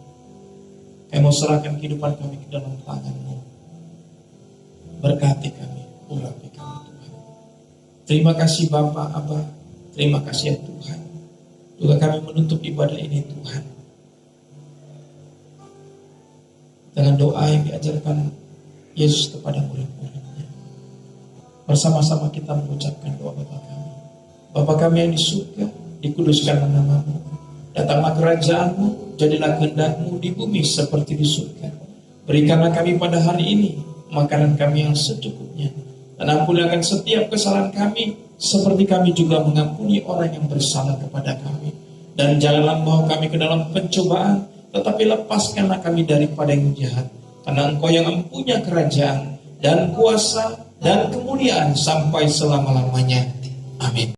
Kami mau serahkan kehidupan kami ke dalam tangan-Mu. Berkati kami, urapi kami Tuhan. Terima kasih Bapa, Abah, terima kasih ya Tuhan. Juga kami menutup ibadah ini Tuhan dengan doa yang diajarkan Yesus kepada murid-muridnya. Bersama-sama kita mengucapkan doa Bapa kami. Bapa kami yang di surga, dikuduskanlah nama-Mu. Datanglah kerajaan-Mu, jadilah kehendak-Mu di bumi seperti di surga. Berikanlah kami pada hari ini makanan kami yang secukupnya, dan ampunilah setiap kesalahan kami, seperti kami juga mengampuni orang yang bersalah kepada kami. Dan janganlah membawa kami ke dalam pencobaan, tetapi lepaskanlah kami daripada yang jahat. Karena Engkau yang mempunyai kerajaan dan kuasa dan kemuliaan sampai selama-lamanya. Amin.